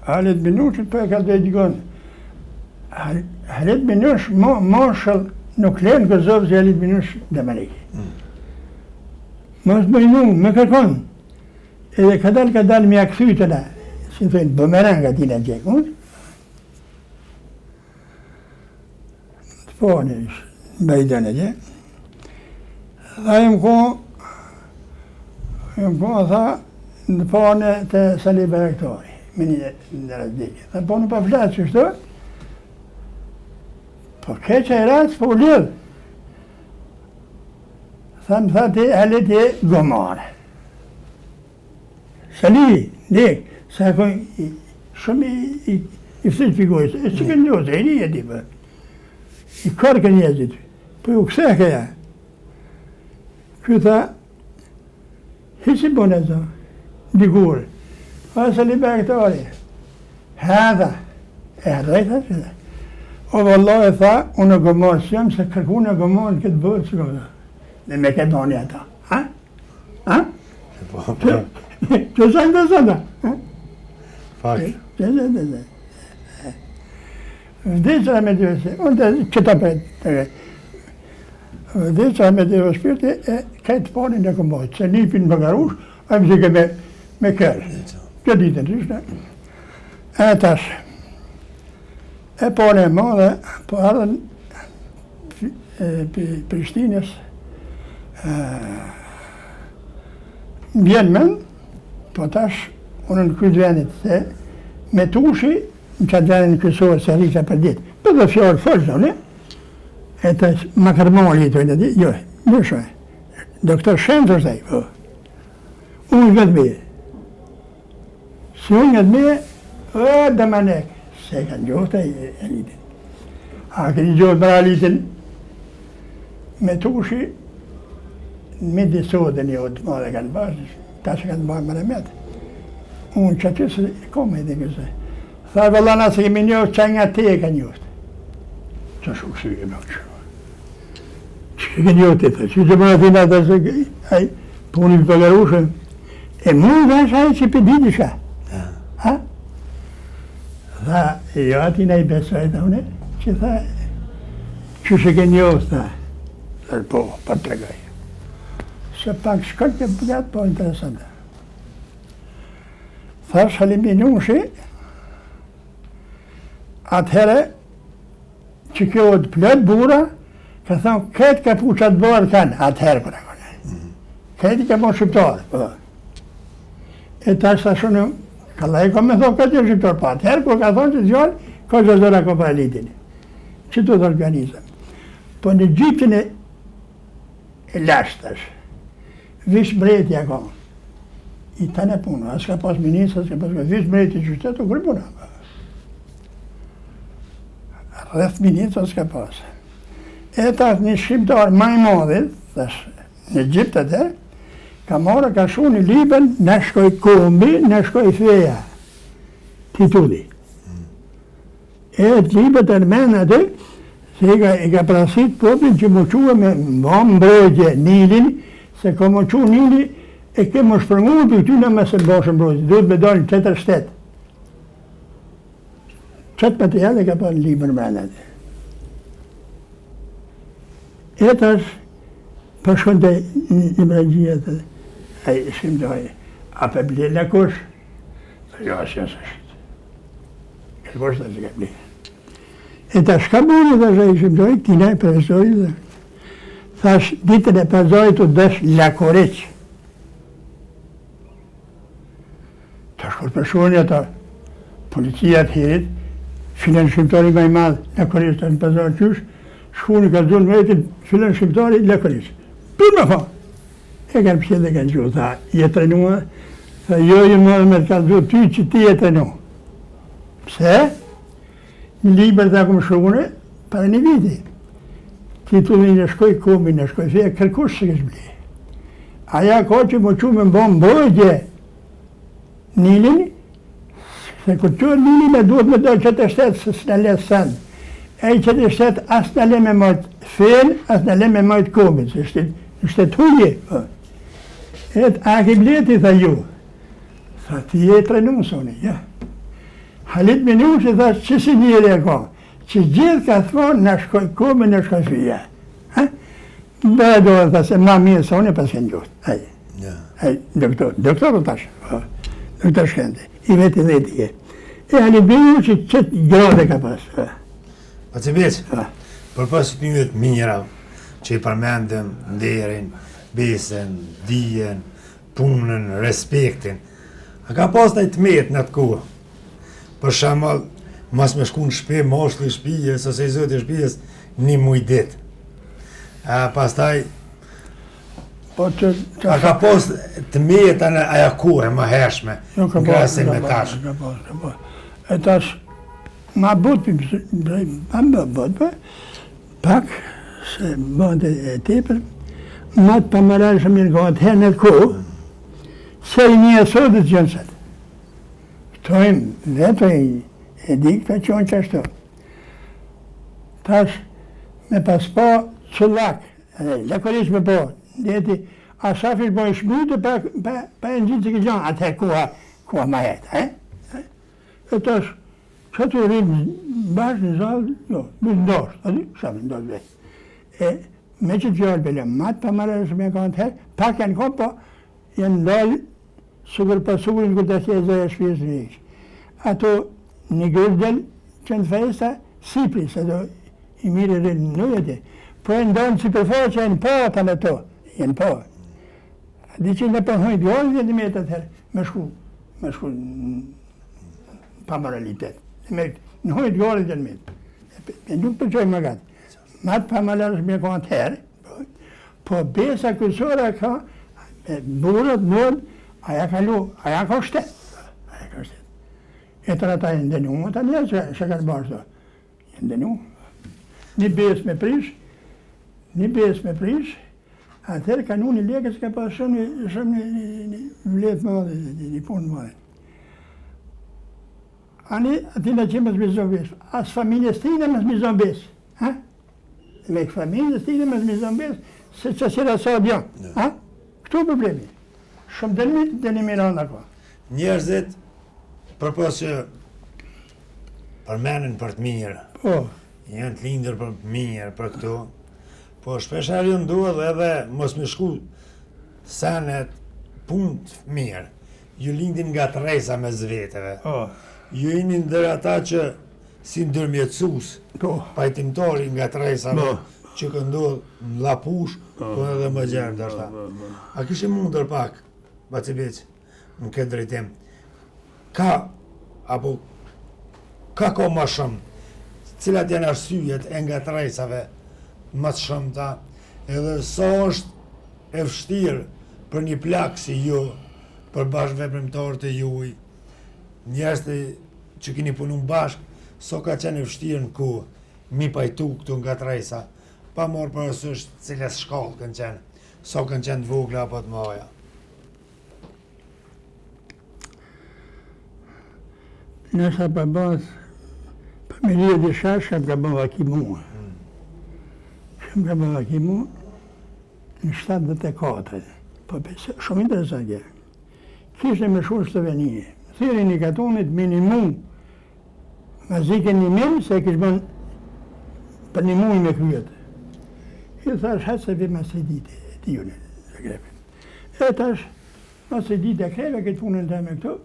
halet minutit për e ka të edikon. Halet minush, moshëll nuk lenë këzovë që halet minush dhe më leki. Mos bëjnu, me kërkon. Edhe ka dalë me akëthy na, si të thënë, bëmeranga ti në gjekë, të po në bëjdën e gjekë. Tha jem ko, tha, në pone të Sali Berektori, me një në rëzdikë. Tha po në pa flatë që shto, po keqa e ratë, po lidhë. Tha më tha ti, halet e gomare. Sali, dik, sa koj, shumë i fësit pikojës, e që kënë njëzë, e një e ti për. I kërë kënë njëzit, po ju këse këja. Kjo tha, hisi bune zë, dikur, a Sali Berektori, hadha, e hadhajta që dhe. O vëlloh e tha, unë gëmorë së jam, se kërku në gëmorë në këtë bërë që gëmorë. Dhe me këtë bërë një ata, ha? Ha? Që sa në të sëta? Fakt. Që sa në të sëta? Vdicra me të vësi, unë të qëta për të vdicra me të vëspirti e këtë poni në këmbojt, se lipin më garush, a më zike me kërë. Që ditën të ishte. E tash, e poni e madhe, po ardhen Prishtinës, vjen men, po tash, unë në këtë vendit, se me tushi, në qatë vendin në kësore se rikëta për ditë. Për dhe fjallë fërë, ne? E tash, ma kërmoli të vendit, jo, në shoj. Doktor Shemës është taj, po. Unë vetë me. Se unë vetë me, dhe manek, se kanë gjohë e litin. A këni gjohë mëra litin, me tushi, me disodën e otë madhe kanë bërë, ta që kanë bërë mëre metë. Unë që që se kome edhe këse. Tha vëllana se kemi njohë që nga te e ka njohët. Që shumë së kemi njohë që. Që ke njohë te të, që më në tina të se puni për pëgarushën. E mu dhe shaj që për ditë shka. Ha? Tha, jo atina i besoj të une, që tha, që se ke njohë, tha. Tha, po, për të regaj. Se pak shkët të përgat, po interesante. Tha, Salimi Nushi, atëhere, që kjo të plët bura, ka thonë, këtë ka pu qatë bërë kanë, atëherë për e kone. Këtë ka po shqiptarë. E ta shta shumë, ka la e ka me thonë këtë e shqiptarë, pa atëherë, kur ka thonë që zjallë, ka që zëra ko pa elitin. Që të të organizëm. Po në Gjiptin e lashtësh, vish mbretja ka. I të në punë, as ka pas ministë, as ka pas vish mbretja i qytetë, u kërë puna. Rreth ministë, as ka pas. E tash një shqiptar maj modhit, tash në Gjiptet ka marrë, ka shu një liben, në shkoj kombi, në shkoj feja, titulli. E të libet e në menë aty, se i ka prasit popin që më quë me mbrojtje Nilin, se ka më quë Nili, e ke më shpërngu për ty në mëse mboshë mbrojtje, duhet me dojnë 4 shtetë. Qëtë materiale ka pa në libën më menë aty. E tash, përshkën të një mërëgjia të a i shimë të hojë, a për blirë në kush? Jo, asë janë së shqytë. Këtë kush të që ka blirë. E ta shka buni dhe zhe i shqiptoj, kina e profesori dhe. Thash, ditën e pazorit u dësh Lakoriq. Ta shkur përshuani ata, policia të hirit, filen shqiptari ma i madhë, Lakoriq të në pazorit qysh, shkuni ka zonë vetin, filen shqiptari, Lakoriq. Për me fa. E kanë pështet dhe kanë gjuhë, tha, je trenua, tha, jo, më dhe me të kanë gjuhë ty që ti je trenu. Pse? Një liber të akum shkune, para një viti. Titullin e shkoj kombin e shkoj feja, kërkush së kështë bli. Aja ka që më që me mbo mbojtje Nilin, se kur që Nilin e duhet me dojë që të shtetë së së në letë sënë. E i që të shtetë asë në le me mojtë fejnë, asë në le me mojtë kombin, se shtetë huje. E të akibleti, tha ju. Tha ti e trenu mësoni, ja. Halit me një që thash që si njëri e ka, që gjithë ka thonë në shkoj kome, në shkoj fija. Bëhe do dhe thasë, ma mirë sa unë e pas kënë gjuhët. Aj, doktor o tash, doktor shkende, i veti dhe i tike. E halit me një që qëtë grade ka pas. Pa që beqë, për pas të njët mira, që i përmendëm nderin, besën, dijen, punën, respektin, a ka pas në i të metë në atë kohë. Për shembull, mas me shku në shpe, moshli shpijes, ose i zoti shpijes, një muj dit. Pastaj, a ka pas të meta në aja kohë më hershme, në krahasim me tash? Ka pas. E tash, ma but, pak, se bënd e tepër, ma të pëmëraj shumë mirë kohët herë në të kohë, se i një e sotit gjënësat. Tojmë, vetë e di këta qonë që ashtu. Tash, me pas po qëllak, Lakoriq me po, deti, a shafish po i shmyte pa e në gjithë që këtë gjanë, atëherë koha ma jetë, E tash, që të rrimë bashkë në zalë, jo, në ndoshtë, adi, shamë në ndoshtë vetë. E me që të gjallë bëllë, matë pa marrë e shme ka në të herë, pak janë ko, po, janë ndalë, sukur pa sukur në këtë asje e zoja shpjes në ishë. Ato një gërdel që në fejsta sipri, se do i mirë rrinë në nujete. Po e ndonë si përfora që e në po ata në to, jenë po. Di që në përhojt gërën dhe në metë atëherë, me shku pa moralitet. Në hojt gërën dhe në metë. E nuk përqoj më gatë. Matë pa moralitet me ka atëherë, po besa kësora ka, burët, nëllë, aja ka shtetë. E të rata e ndenu, ta njerë që ka të bërë të. E ndenu. Një besë me prish, atëherë ka në lekës ka pas shumë një vletë më dhe, një punë më dhe. Ani, atina që më zbizon besë, asë familjes tine më zbizon besë. Me familjes tine më zbizon besë, se që sira sa bjo. Këtu problemi. Shumë dënimi randa ko. Njerëzit, përpos që përmenin për të mirë, janë të lindër për të mirë, për këto, po shpesher ju ndodh edhe mos me shku senet punë të mirë. Ju lindin nga të rejsa me zveteve. Ju jeni ndër ata që si ndërmjetësus, pajtimtori nga të rejsave që këndodh në Lapush, po edhe më gjerë dërta. A kishë mundër pak, Bacibeq, në këtë drejtim, ka ma shumë, cilat janë arsyet e nga të rejsave më të shumëta, edhe sa është e vështirë për një plak si ju, për bashkëveprimtarët e juj, njerëz që keni punu bashkë, sa ka qenë e vështirë në ku, mi pajtu këtu nga të rejsa, pa morë për asysh cilës shkallë kanë qenë, sa kanë qenë të vogla apo të mëdha. Nësa për bëndë, për mirë dhe shash, shëm ka bëndë vakimu. Shëm ka bëndë vakimu në 74. Po shumë interesant gjë. Kishtë me shumë Slovenije. Thiri një katonit minimum, ma zike një mirë, se kishtë bëndë për një mujë me kryet. I thash, hatë se vi ma së dite, e ti june, e grepe. E tash, ma së dite e kreve, këtë punën të me këto,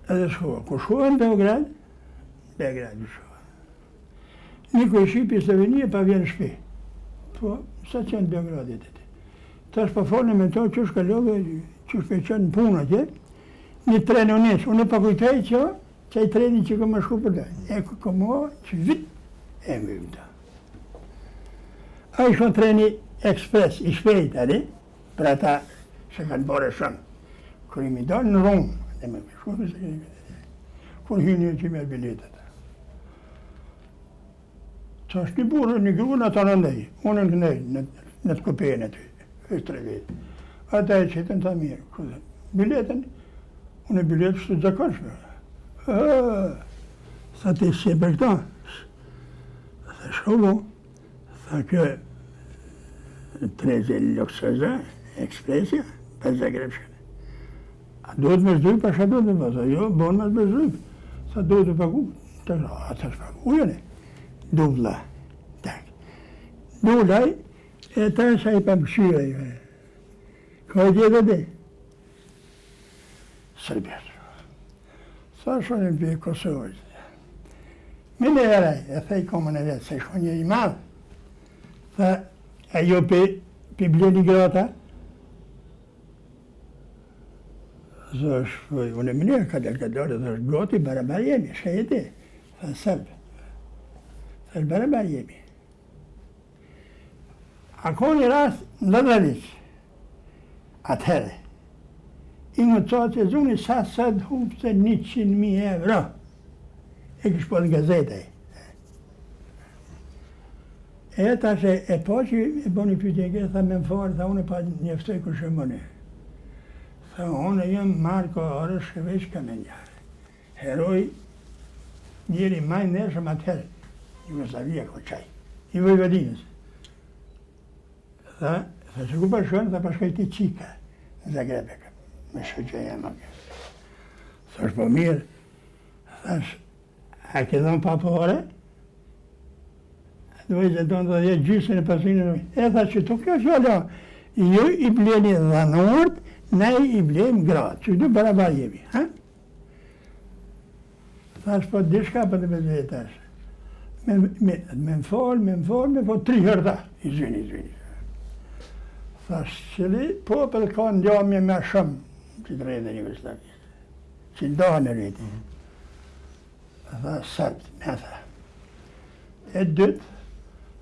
edhe shkova. Kur shkova në Beograd, shkova. Niko i Shqipi Slovenia pa vjen në shtëpi. Po, sa qenë në Beogradit aty. Tash po folën me to që shkalove, që shpe qenë në punë atje, një tren unis, unë pa kujtoj që i treni që këmë shku për dhe. E këmo që vit e më vim ta. A i shkon treni ekspres, i shpejt, ali, për ata që kanë bore shumë. Kër i mi dalë në Romë, dhe me shku për se kër hynë që i merë biletet. Që është një burë, një gru në ato në ndej, unë në ndej, në të kupejnë aty, është 3 vetë. Ata e qëtën të mirë, biletën, unë e biletë shtë të zakonshme. Sa ti si për këta, sa shkovo, sa kjo treze luksëza, ekspresja, për Zagrebshkën. A duhet me zdujë, pa shë duhet me bëza, jo, bon me zdujë, sa duhet me pagu, të shpagu, ujene. Duvla, tak. Duvlaj, e ta sa i pëmëshyre, ka e gjithë dhe? Sërbjës. Sa shonim për Kosovës. Mine eraj, e thej komën e vetë, se shonje i madhë. Tha, e jo për bleni grata? Zë është, unë e minirë, ka delë dhe është goti, barabar jemi, shkajeti. Tha, sërbë. Tha, barabar jemi. A ko një rast në Lëdhëric, atëherë, i më të që zuni sa sëtë hupë se 100.000 euro. E kështë po në gazetaj. E ta që e po që e bo një pytje, tha me më forë, tha unë e pa njëftoj kërë shëmëne. Tha unë jam Marko Orësh veç ka me njërë. Heroj, njëri maj nërshëm atëherë, Jugoslavia ko qaj, i Vojvodinës. Tha që ku përshën, tha përshkaj ti qika, në Zagrebek, me shëgjeja më kështë. Tha është po mirë, thash, a ke dhënë papore? Dojtë të tonë të dhe gjysën e pasunë, e tha që tu kjo fjallë, ju i bleni dhanort, ne i bleni gratë, që du barabar jemi, ha? Thash po dishka për të bezvetash. Me më folë, 3 herë i zyni. Thash, qëli popër ka ndjamje me shumë që të rejtë një Jugoslavisë, që ndohë në rejtë. Tha, sërbë, me tha. E dytë,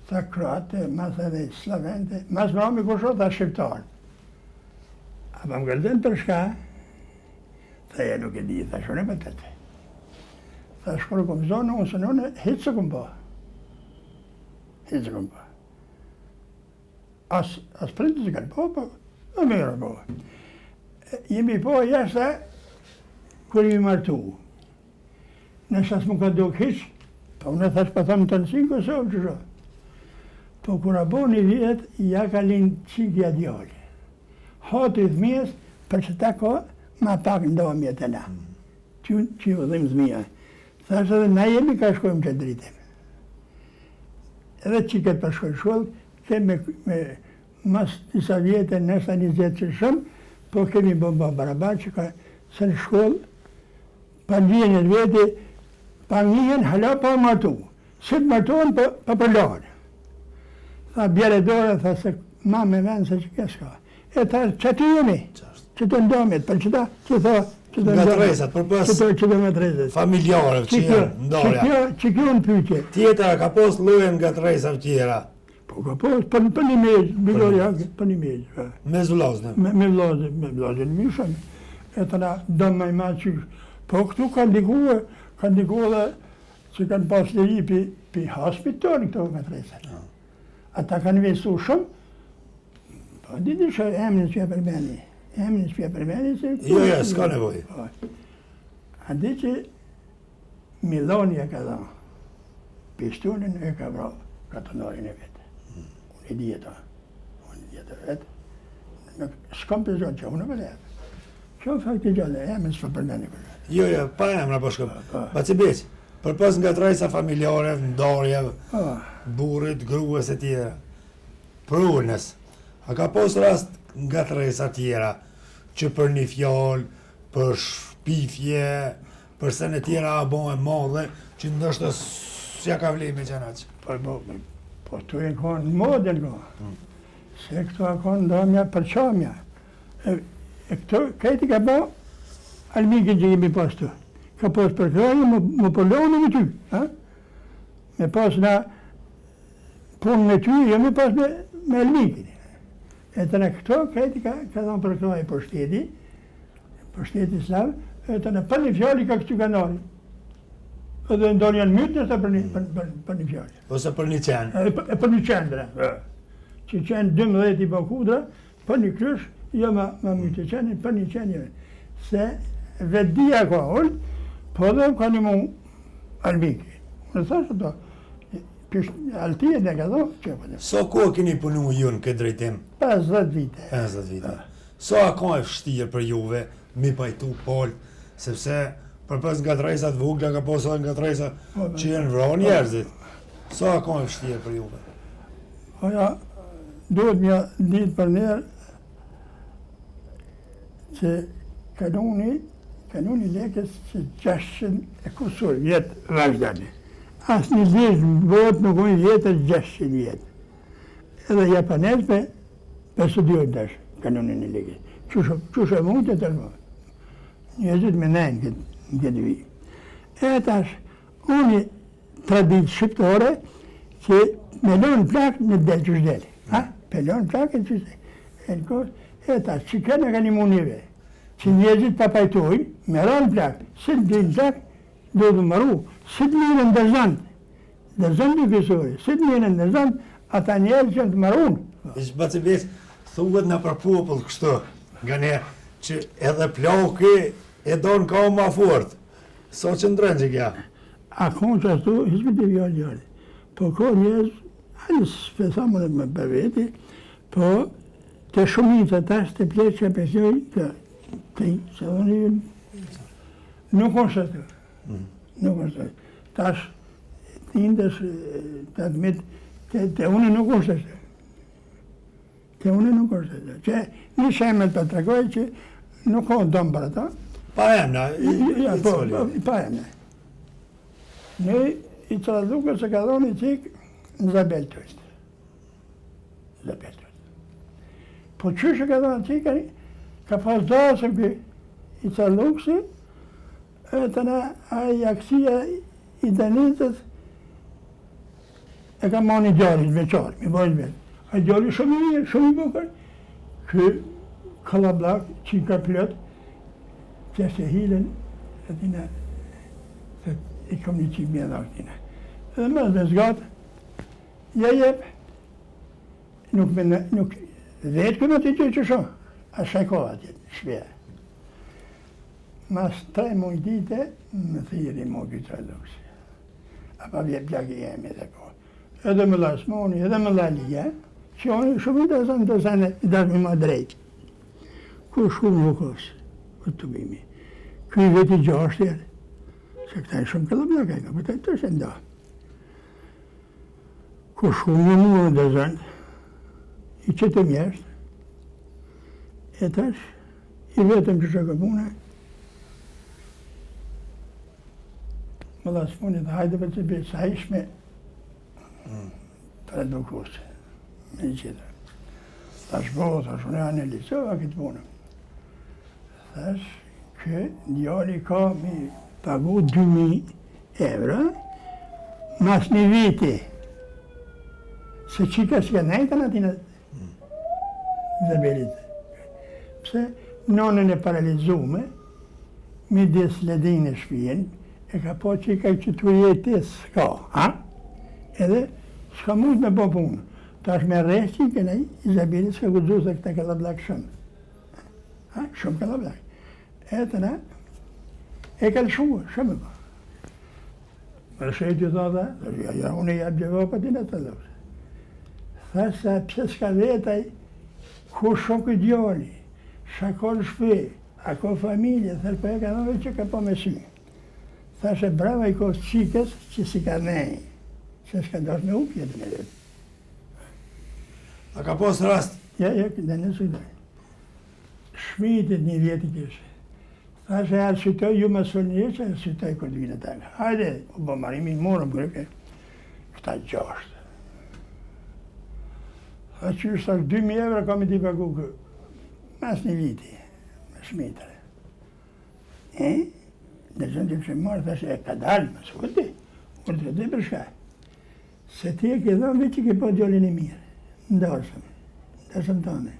tha kroate, ma tha dhe slavente, mas më omi kusho, tha shqiptarë. A pa më gëllëzën për shka? Tha, e nuk e di, tha, shone për të të. Tha, shkërë këmë zonë, unë së nënë, hitë se këmë po. Hitë se këmë po. As printë se kanë po, e mërë po. Jemi po jashtë, kër jemi martu. Nësë asë më ka duk hiqë, po unë e thash pa thamë të nësinë Kosovë që shohë. Po kura bo një vjetë, ja ka linë qikja djallë. Hati dhmjes, për që ta ko, ma pak ndohëm jetë e na. Që u dhimë dhmija. Thash edhe na jemi ka shkojmë që dritëm. Edhe qiket për shkojnë shkollë, kemi mas disa vjetë, nështë 20 që shumë, po kemi bomba barabar që ka së në shkollë, pa njënjën vjetë, pa njënjën hala pa martu. Së të martuën pa përlohën. Tha bjere dore, tha se ma me venë se që kësë ka. E tha që të jemi, që të ndomit, për që ta, që tha, nga të rejzat, për pas familjarëv që janë ndorja. Që kjo në pyqe. Tjetëra ka pos lojen nga të rejzat tjera. Po ka pos, për një mejtë, Bigorja, për një mejtë. Me zvlaznë. Me vlazën mishën. E të na dëmë maj ma që, po këtu ka ndikua dhe që kanë pas liri për hospital këto nga të rejzat. Ata kanë vesu shumë, po diti që emnin që e përbeni. Emnin që e përbeni se... Jo, s'ka nevoj. A di që Miloni e ka dhënë, pistonin e ka vrarë katonarin e vetë. Unë e di e vetë. S'kam për zonë që unë e vëllet. Që fakti gjallë, emnin s'pa përbeni për vetë. Jo, pa emra po shkëm. Pa që beq, për pas nga të rejsa familjare, ndarje, burit, gruës e tjera, prunës. A ka pos rast nga të rejsa tjera, që për një fjallë, për shpifje, për se në tjera a bo e madhe, që ndështë Çka ka vlerë me gjanaq? Po tu e konë model ko. Se këto e konë ndamja për qamja. E këto, këti ka bo, almike që jemi pas të. Ka pas për krajë, më përlonu me ty. Me pas na punë me ty, jemi pas me almikin. E të në këto, këti ka thonë për krajë për shteti slavë, e të në për një fjalli ka këtu kanari. Edhe ndonë janë mytë nështë për një fjalli. Ose për një qenë? Për një qendra. Që qenë 12 i bakudra, për një krysh, jo ma mytë qenë, për një qenë jemi. Se vedia ka ullë, po dhe ka një mu almiki. Në thashtë ato, altije në ka dho, që për dhe. So ko keni punu ju në këtë drejtim? 50 vite. 50 vite. So a ka e fështirë për juve, mi pajtu polë, sepse përpës nga trejsat vogla ka posa nga trejsat që jenë vranë njerëzit. Sa ka e fështirë për juve? Oja, duhet mja ditë për njerë që kanuni lekës që 600 e kusur vjetë vazhdani. Asë një zishë botë nuk unë vjetër 600 vjetë. Edhe japanesme për studiojnë tash kanunin e lekës. Qushe mund të tërmo. Njëzit me nejnë këtë vi. E tash, unë traditë shqiptore që me lonë plak në delë që shdeli. Me lonë plak e që shdeli. E tash, që kënë ka një munive, që njëzit pa pajtojnë, me lonë plak, si të dinë plak, do të maru, si të mirën dhe zëndë i kësori, si të mirën dhe zëndë, ata njerë që të marunë. Ishtë bëtë besë, thuhet në për popull kështu, nga ne që edhe plauki e donë ka ma fort. So që ndrënë që kja? A konë që ashtu, ishme të vjallë gjallë. Po ko njëzë, alë s'pe thamë dhe më për veti, po të shumica tash të pleqë që pesjoj, të i, se dhe një, nuk është ashtu. Nuk është ashtu. Tash, të indës, të admit, të une nuk është ashtu. Të une nuk është ashtu. Që një shemet për të regoj që nuk ka domë për ata. Pa emna, pa emna. Ne i traduke se ka dhoni qik në Zabel të është. Zabel të është. Po qështë ka dhoni qik, ka pas dasëm për i traduke si, e të na a i aksia i danitët e ka mani gjallit veçar, mi bojnë vetë. A gjallit shumë i mirë, shumë i bukër. Kë kalablak, qika plët, që se hilen, e tina, se i kom një qik mjeda tina. Edhe më dhe zgatë, ja jep, nuk vetë këmë të që shumë, a shako atje, shpje. Mas 3 muj dite, më thiri mu këtë traduksi. A pa vje plaki jemi dhe ko. Edhe më la smoni, edhe më la lija, që onë shumë të zane, i dashmi ma drejtë. Ku shumë nuk është, këtë të bimi. Këj veti 6 jetë, se këta e shumë këllë blaka, ka përta të shë nda. Ku shumë në mua dhe zënë, i që të mjeshtë, e tash, i vetëm që shë këpune, më la smoni dhe hajde për të bërë, sa ishme tradukuse, me gjithë. Tash bëhë, tash unë janë e lisova këtë punë. Tash, që djali ka mi pagu 2.000 euro, mas një viti, se qika s'ka nejtën atina Zabelit. Pse nonën e paralizume, midis ledin e shpijen, e ka po qika që të jetis s'ka, edhe s'ka mund me bo punë. Tash me rreshti kënej, Zabelit s'ka gudzu se këta këllablak shumë. Shumë këllablak. E të na, e ka lëshua, shumë e ba. Më rëshejtë të dhe, ja, unë i abë gjëva për tina të dhërë. Tha sa pëse s'ka vetaj, ku shumë këtë djali, shakon shpe, ako familje, thërë për e ka nëve që ka po me sy. Tha se brava i kosë qikës që si ka nej, se s'ka dosh me upjet me dhe. A ka pos rast? Ja, kënda në sudaj. Shmitit një vjetë kështë. Tha se arsitoj, ju më sëllë një që arsitoj këtë vinë të takë. Hajde, u bo marimi, morëm kërëke. 76. Tha qysh thash 2.000 euro kam i t'i pagu kë. Mas një viti, me shmitre. Dhe zënë të kështë marrë, thash e ka dalë, më së vëti. Unë të di për shkaj. Se ti e ke dhënë veç që ke po djallin e mirë. Ndërshëm tënde.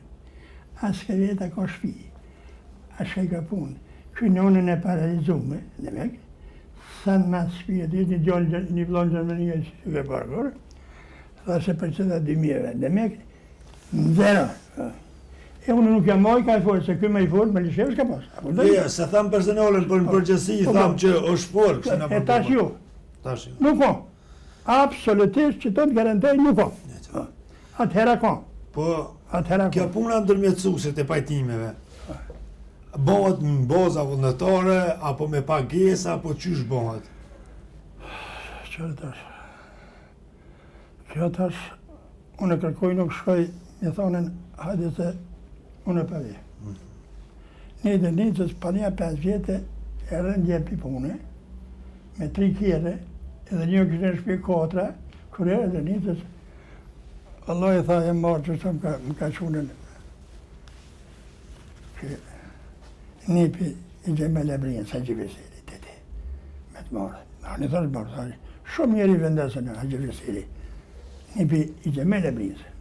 As ke veta ka shpi. As ke ka punë. Ky nonën e paralizume, dhe mek, sa në matë shpi e ti një gjallë një vlonë Gjermania që ke parkur, tha se për që da 2.000 euro. Dhe mek, në zero. E unë nuk jam moj ka i forë, se këj me i forë, me lishev s'ka pas. Se thamë personalen për në përgjësi, thamë që është forë. E tash ju. Nuk o. Absolutisht që të të garantoj nuk o. Atëhera ka. Po, kjo puna ndërmjetësusit e pajtimeve, bëhet në baza vullnetare, apo me pagesa, apo qysh bëhet? Qërë tash. Kjo tash, unë e kërkoj nuk shkoj, me thonin, hajde se unë e pavi. Një dhe një që s'pa një 5 vjetë e rëndje për punë, me 3 kjere, edhe një kështë në shpi 4, kërë edhe një që Allah e tha e marë që të më ka qunën një për i Gjemel e Brinë, sa Gjivesiri, të ti, me të marë. Në thashë marë, shumë njeri vendesën a Gjivesiri, një për i Gjemel e Brinë.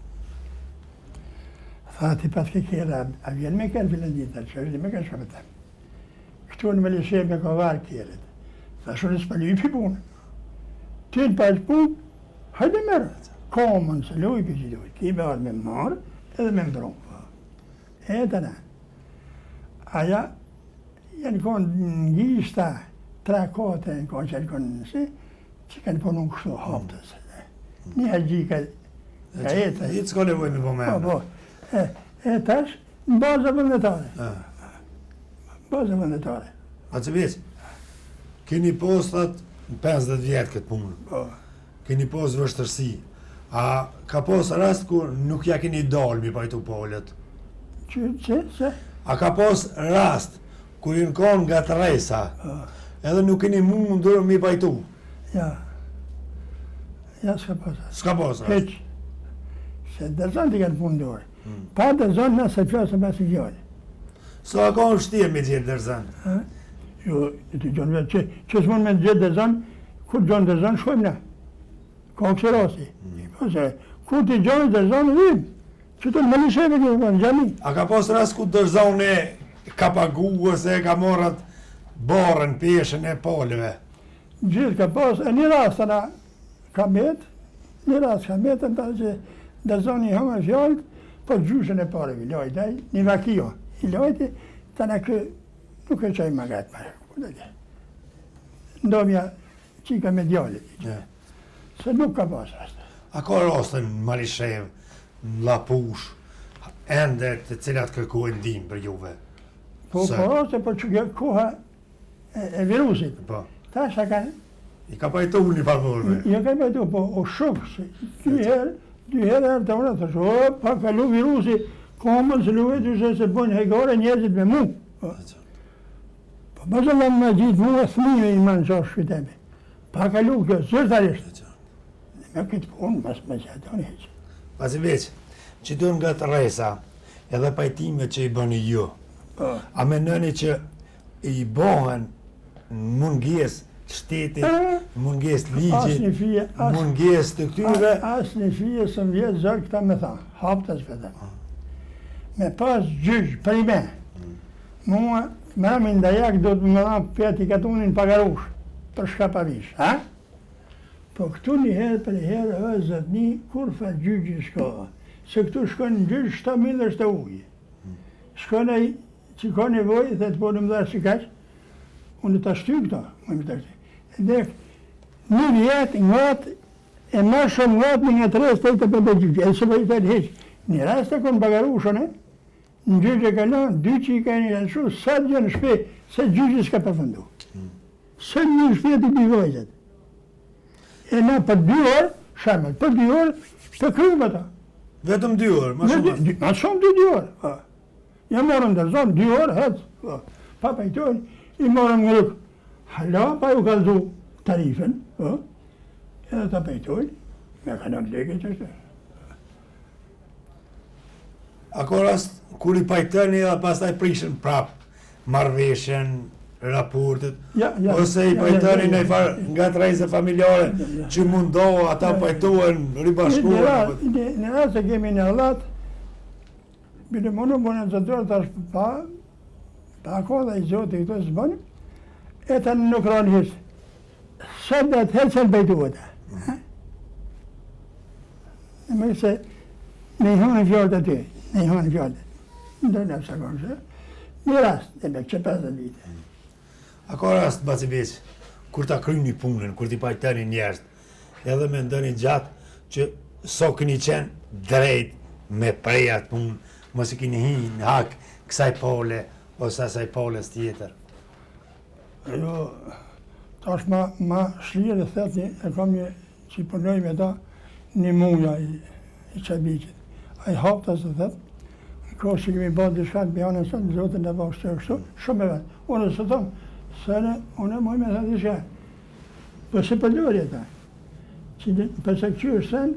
Tha ti pas ke kjera, a vjen me kërë filën ditë, që është me kërë shkapëtem. Këtu në me lishe me kovarë kjerët. Tha shumë s'pa lu i për punë. Ti në pas punë, hajde merë. Komën se lu i për që luj, ki me arë me marë edhe me mbronë. E të në. Aja, janë konë në gjishta, 3-4 në konë që janë konë nësi, që kanë punu në kështu haptës. Një haqji ka jetë. Hitë s'ka nevoj me po me. E tash, në baza vëndetare. Baza vëndetare. A që veç, keni postat në 50 vjetë këtë punë. Keni post vështërsi. A ka pos rast kur nuk ja keni dalë mi pajtu polët? Që? A ka pos rast kur jenë konë nga të rejsa, edhe nuk keni mundur mi pajtu? Ja. Ja, s'ka pos rast. S'ka pos rast? Heq. Se dërzon t'i kanë punë dorë. Pa dërzon në se qësë me si gjallë. Sa ka në shtirë me gjithë dërzon? Jo, të gjonë vetë, që s'mon me gjithë dërzon, kur gjonë dërzon, shkojmë na. Ka kësë rasi. Kur t'i gjonë dërzon, vim. Që të në më lisheve në gjami. A ka pos rast ku dërzon e ka pagu ose ka morët barën, peshën e polëve? Gjithë ka pos, e një rast të na ka metë, një rast ka metë, në që dërzon i hëmë e fjallët, po gjusën e pare i lojtaj, një vakio i lojti, të në kë nuk e qaj magatë marë. Ndomja qika me djallit, se nuk ka pas rast. A ka rastën në Malishev, në Lapush, ende të cilat kërkojnë ndim për juve? Po raste, po që koha e virusit. Po. Ta sa kanë... I ka pajtu një pavorve? I ka pajtu, po o shumë, se dy herë të unë, të shumë, pa kalu virusi, komën se luet, se bëjnë hejgore njerëzit me mu. Po bëzë Allah më gjithë mu e thmime i manë qash shvitemi. Pa kalu kjo, zërtarisht. Me këtë punë, mas më që ato një heqë. Pasi veç, që do nga të rejsa, edhe pajtime që i bëni ju, a me nëni që i bëhen munges shtetit, munges ligjit, munges të këtyre? Asë një fije së më vjetë zërë këta me tha, haptas për të. Me pas gjyqë, për i me, mua, me ramin dajak do të më dha pjeti katunin pagarush, për shka pavish, ha? Po këtu një herë për i herë, zëtë një, kur fa gjyqë shko, se këtu shkon në gjyqë 7.000 është të ujë. Shkon e që ka nevoj, dhe të po në më dha që kaqë, unë të ashtu këto, më më të ashtu. Dhe një vjetë, ngatë, e ma shumë ngatë në një të rest të për të gjyqë, e së për i të heqë. Një rast të konë pagarushën, në gjyqë e kalon, dy që i ka një alëshu, sa të gjë në shpe, se gjyqë s'ka përfundu. Së një shpe të bivojzet. E na për 2 orë, shamët, për 2 orë, të krymë ata. Vetëm 2 orë, ma shumë? Ma shumë 2 orë. Ja morëm të zonë, 2 orë, hëtë. Pa pajtojnë, i morëm në rëkë. Hala, pa ju kaldu tarifen, edhe ta pajtojnë. Me kanë leke që shtë. Ako rast kur i pajtoni dhe pastaj prishin prap marrveshjen, raportet, ose i pajtoni në farë nga trajse familjare që mundohë ata pajtohen ribashkohen. Në rast se kemi në allat, bile mënu më në zëtërë tash pa koda i zotë i këto së bënë, e të nuk ranë hisë. Sa dhe të helë se në pajtuhet. Në më se në i hunë fjallët aty, në i hunë fjallët. Në në pësa konë se, një rast, e me që 50 vite. Ako rast, baci beq, kur ta kryni punën, kur ti pajtoni njerëz, edhe me ndoni gjatë që so këni qenë drejt me prejat punë, mos i kini hi në hak kësaj pole ose asaj poles tjetër. Jo, tash ma shlirë dhe theti, e kam një që i punoj me ta, një muja i qabicit. A i hapta se theti, në kohë që kemi bërë dishka të bjane sënë, zotën e bërë së kështu, shumë e vetë. Unë së tomë, sënë, unë moj me theti dishka. Për se përdojrë ta, që përse këqyrë sënë,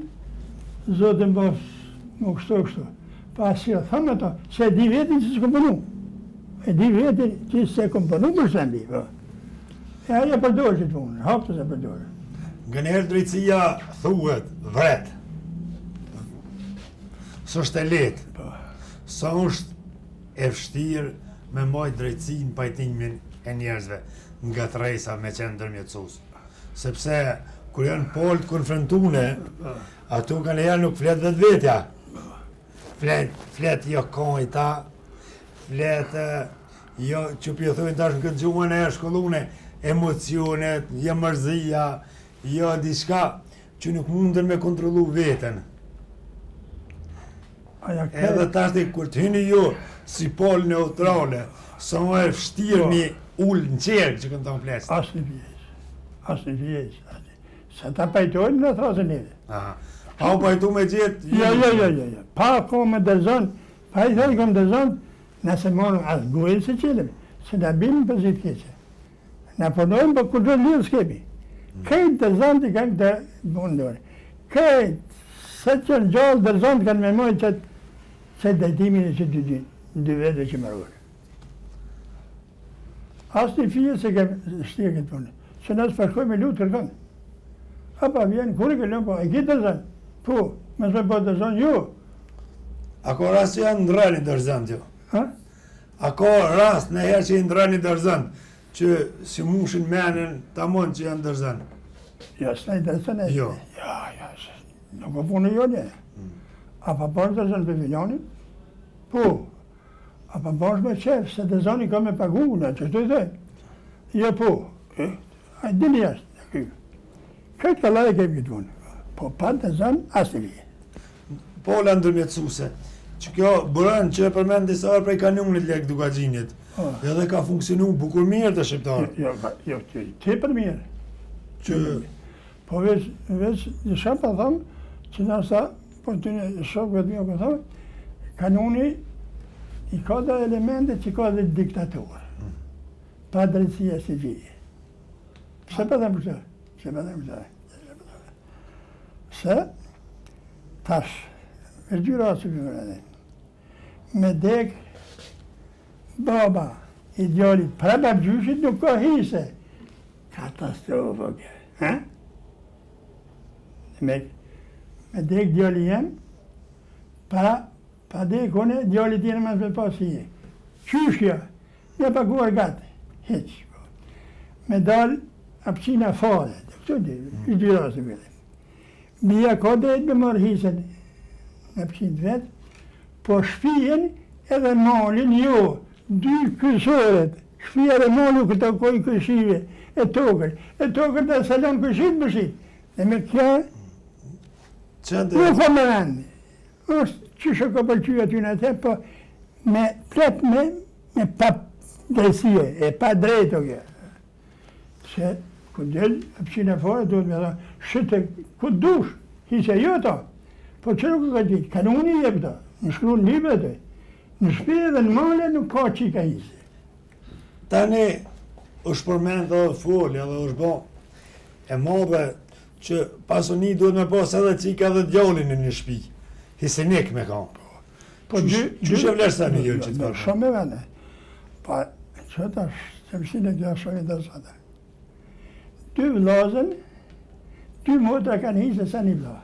zotën bërë më kështu. Pa asirë, thamë ta, se e di vetin që s'kom përnu. E di vetin që se kom përnu për sëndi. E aja përdojrë që të punë, hapta se përdojrë. Nga njerë drejtësia thuhet vret. Së është e letë. Sa është e vështirë me mbajt drejtësinë pajtimin e njerëzve nga trejsa me qenë ndërmjetësus. Sepse kur janë polë të konfrontune, ato ka njerë nuk fletë vetë vetja. Fletë jo kojta, fletë jo që pjethujnë tash në këtë gjuhën e shkollune, emocionet, jo mërzia, jo diçka që nuk mundën me kontrollu veten. Edhe tashti kur të hyni ju si pol neutrale, sa më e vështirë një ullë në qerë që kënë të më flesë. Asë në vjeç. Se ta pajtojnë në thrasën neve. Pa u pajtu me gjithë? Jo. Pa ko me dëzën, pa i thëjë kom dëzën, nëse morëm asë gujnë se qilëm, se në bimë për zitë keqe. Në përdojmë për kur të lirë s'kemi. Këtë dëzën të kanë të bundore. Këtë, se që në gjallë dëzën të kanë me mojë që dajtimin e që dy vete që mërurë. Asë një fije se kemë shtie këtë punë, që nësë përshkoj me lutë kërkon. Apa vjenë, kur e këllon po, e kitë dërzën? Po, mësë me po dërzën, jo. Ako rast që janë ndërani dërzën t'jo? Ako rast në herë që janë ndërani dërzën, që si mushin menin ta mund që janë dërzën? Ja, s'na i dërzën e? Jo. Ja, nuk o punë jo një. A pa bërë dërzën për viljonin? Po. A pa bërë me qef, se dërzëni ka me pagu, në që të dhe? Jo, po. A dini jashtë. Këtë ka lajë kemë këtë punë. Po pa dërzën, asë të vijë. Pola ndërmjetësuse, që kjo bërën që e përmend disa orë prej kanunit lek Dukagjinit, edhe ka funksionu bukur mirë të shqiptarë. Jo, te për mirë. Po veç, një pa thamë, që nasa, po të një shokë vetë mjë, po thamë, kanuni i ka dhe elemente që ka dhe diktaturë, pa drejtësia si gjije. Pse pa dhe më këtë? Se, tash, e gjyra së përën edhe, me dek, baba, i djallit, prapa gjyshit nuk ka hise. Katastrofë, okej. Me dek djalli jem, pa dek une, djalli tjene me të pasije. Qyshja, një paguar gati, heq. Me dal, apqina fare, këtu di, i gjyra së përën. Bia ka drejt me marrë hisen në pëqinë vetë, po shpijen edhe malin jo, dy kësëret, shpija dhe malu këta koj këshive, e tokër dhe salon këshit bëshit. Dhe me kja, nuk po me vendi. është që shë ka përqyja ty në te, po me flet me pa drejtësie, e pa drejtë o kja. Se, ku del, e pëqin e fare, duhet me tha, shite, ku dush, hisë jo ta, po që nuk ka ditë, kanuni je këta, në shkru në libe të, në shpire dhe në male nuk ka që ka hisë. Tani, është përmend edhe folja dhe është bo e madhe që pasuni duhet me pas edhe qika dhe djallin në një shtëpi. Hisenik me kam. Po Qysh e vlerësa një gjë që të bërë? Shumë e vene. Pa, që tash, të mësine kjo shumë i të sate. 2 vllazën, 2 motra kanë hisë sa një vlla.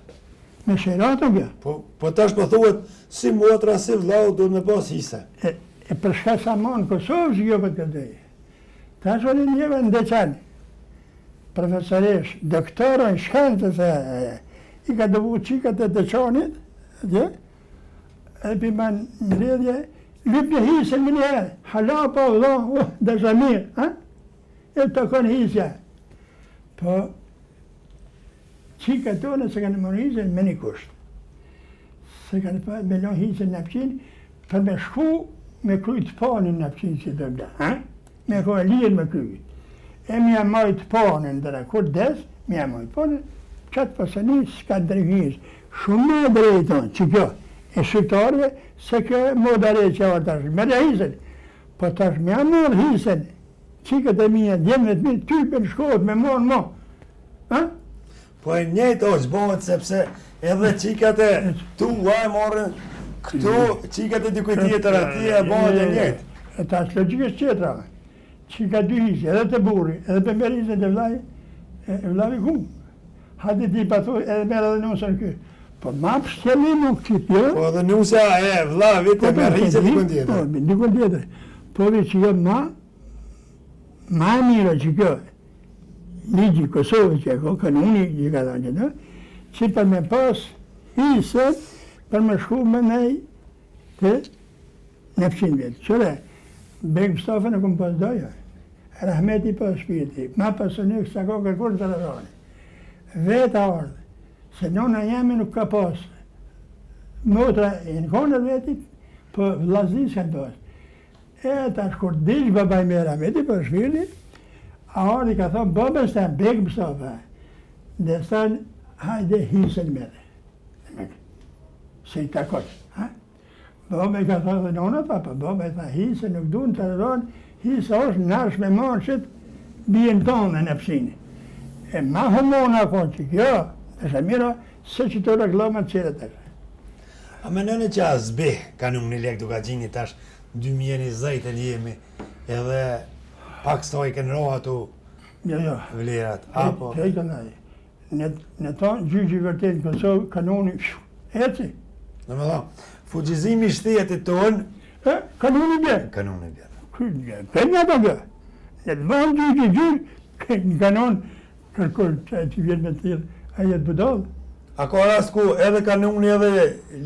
Me shëratën kjo. Po tash po thuhet si motra, si vllau duhet me pas hise. E përshka sa ma në Kosovë që kjo për të këtëj. Ta është një njëve në deqani. Profesoresh, doktorën, shkante se i ka dëvu qikat e deqanit, edhe për ma në redje, lyp një hisën më njëherë, hala pa vëllah, dhe shamirë, e të konë hisja. Po, qikat tonë se kanë mërë hisën me një kusht. Se kanë pa me lo hisën në pëqinë, për me shku me krujt panin në pëqinë që të bla, me ko e lirë me krujt. E mi jam majt panin dhe kur des, mi jam majt panin, qatë pasani s'ka drejhis. Shumë me drejton që kjo e shqiptarve, se kjo e modare që ava tash, me dhe hisën. Po tash me jam marrë hisën, qikët e mija, djemët mi, typen shkohet me morën mo. Po e njëjtë o zbohet sepse edhe qikat e tu vaj morën këtu, qikat e dikuj tjetër ati e bëhet e njëjtë. E tash logikës qetra, qika 2 hisë, edhe të burri, edhe për merë hisën të vlaj, e vlavi ku. Hadi ti pa thuj, edhe merë edhe nusën kë. Po ma pështjeli nuk që kjo. Po edhe nusja e vlavit e merë hisën dikun tjetër. Po, dikun tjetër. Po vi që kjo ma mira që kjo, ligji Kosovë që e ko, kanuni që ka thonë që që për me pas hisën, për me shku me nej të 900 vjetë. Qëre, Beg Mustafa në këmë pas doja, Rahmeti pas shpirti, ma pasoni kësa ko kërkur të rërani. Veta ardhe, se nona jemi nuk ka pas. Motra e në kone vetit, po vlazis kanë pas. E tash kur dish babaj me Rahmeti pas shpirti, a ardhe ka thonë, babën së të Beg Mustafa, dhe sënë, hajde hisën me dhe. Se i takot. Babë ka thonë dhe nona papa, babë e tha hisë nuk du në të rëdojnë, hisë është nash me manë qëtë bjen tonë në pësini. E ma homona konë që kjo, dhe shamira, se që të reklamat qire të shë. A me nëne që a zbe, ka në një lek duka gjini tash, 2020 e jemi, edhe pak stoj kënë roha tu vlerat, apo? Të e kënë aje. Në tonë gjyqi vërtet në Kosovë, kanoni, eci. Në me thonë, fuqizimi shtetit tonë, Kanoni bjerë. kanoni bjerë. Këtë nga të bjerë. Në të banë gjyqi, në kanon, kërkur që vjetë me tjilë, a jetë budalë. A ka rast ku edhe kanoni edhe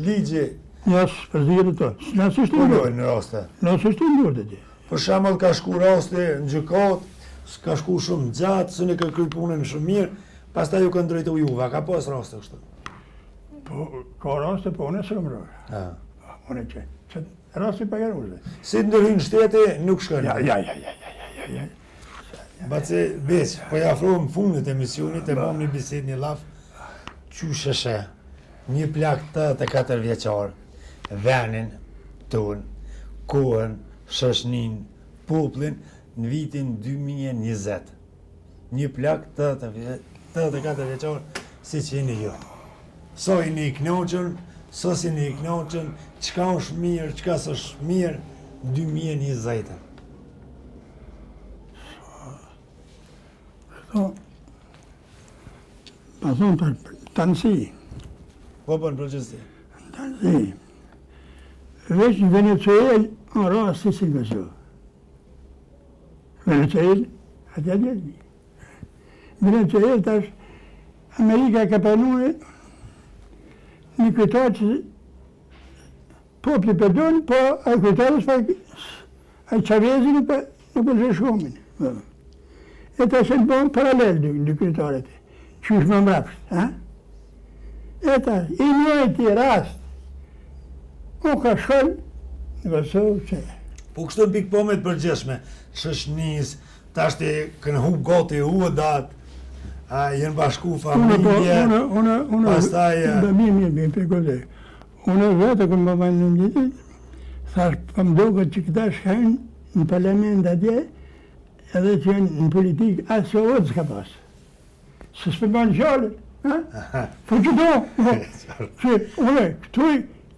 ligji Jasë, për zhjërë të. Nësë ishte punojnë në raste? Nësë ishte ndurë të ti. Për shembull ka shku raste në gjykat, ka shku shumë gjatë, së në ka kry punën shumë mirë, pastaj ju kanë drejtu juve, a ka pas raste kështu? Po, ka raste, po unë e së këmë rrë. Unë e që raste pa kërë ushtë. Si të ndërhynë shteti, nuk shkën. Ja. Baci, beq, po ja afrohem fundit e misionit, e bom një bisedë një laf, qysheshe, një plak 84 vjeqar, venin ton, kohën, shoshnin, poplin, në vitin 2020. Një plak 84 vjeqar, si që jeni jo. So jeni i knoqën, so si jeni i knoqën, qka është mirë, qka së është mirë, 2020. Pa thonë të nësi. Po për në përgjësti. Të nësi. Veç në Venezuel, në rast si Kosovë. Venezuel, atje djeti. Venezuel tash, Amerika ka panue një kujtar që popli përdonë, po a kujtarës pa a Chavezi nuk përshë shkomin. E ta se në bënë paralel në kujtarët, që është më mrapsht. E ta, i njëjti rast, o ka shkën në Kosovë që. Po kështu në pikpomet përgjeshme, shëshnis, tash të kënë hub gati uëdat, jenë bashku familje, pastaj... Unë vetë këmë bëbajnë në njëtit, thash për më doket që këta shkajnë në parlament atje, edhe që jenë në politikë, asë o s'ka pasë. se s'përbën gjallit. Po që do, që une, këtu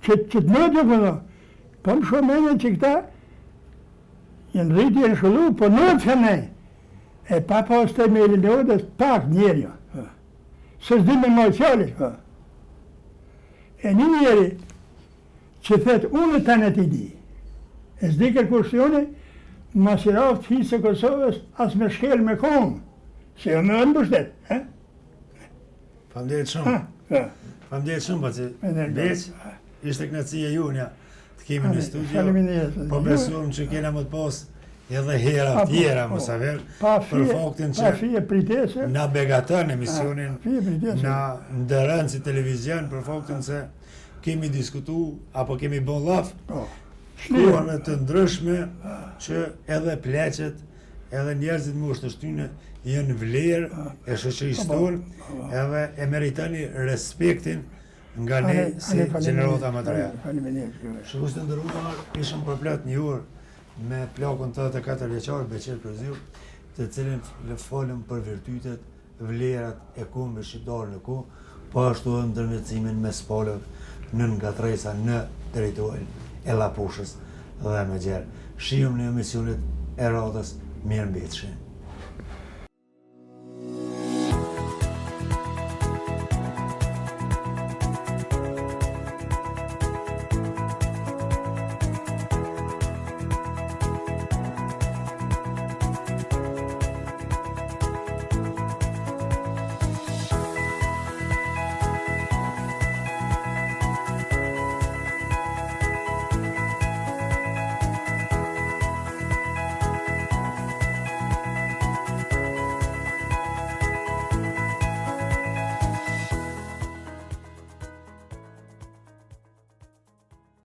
që të mëdë përdo. Po më shumene që këta janë rriti e në shkollu, po në të fene. E pa pas të me lodë, pak njerë jo. Se s'di me mojë fjallit. E një njeri që thetë unë të në t'i di. E s'di kërë kushtione, masiraft hisë e Kosovës as me shkel me komë. Se jo me dhe në bështet. Famderit shumë. Famderit shumë, po që veç ishte knatësia junja të kemi në studio. Po besuam që kena më të pas edhe hera tjera, mos a ver, për faktin që na begatën emisionin, na ndërën si televizion, për faktin se kemi diskutu, apo kemi bon laf, shkuarme të ndryshme që edhe pleqet, edhe njerëzit më është të shtyne, jenë vlerë e shoqërisë tonë, edhe e meritani respektin nga ne si gjenerata më të reja. Shikues të nderuar, ishëm përplet një orë me plakun 84 vjeçar Beqir Përziu, të cilin folëm për virtytet, vlerat e kombit shqiptar në kohë, po ashtu edhe ndërmjetësimin mes palëve nën ngatresa në territorin e Llapushës dhe më gjerë. Shihemi në emisionet e radhës, mirëmbëjtje.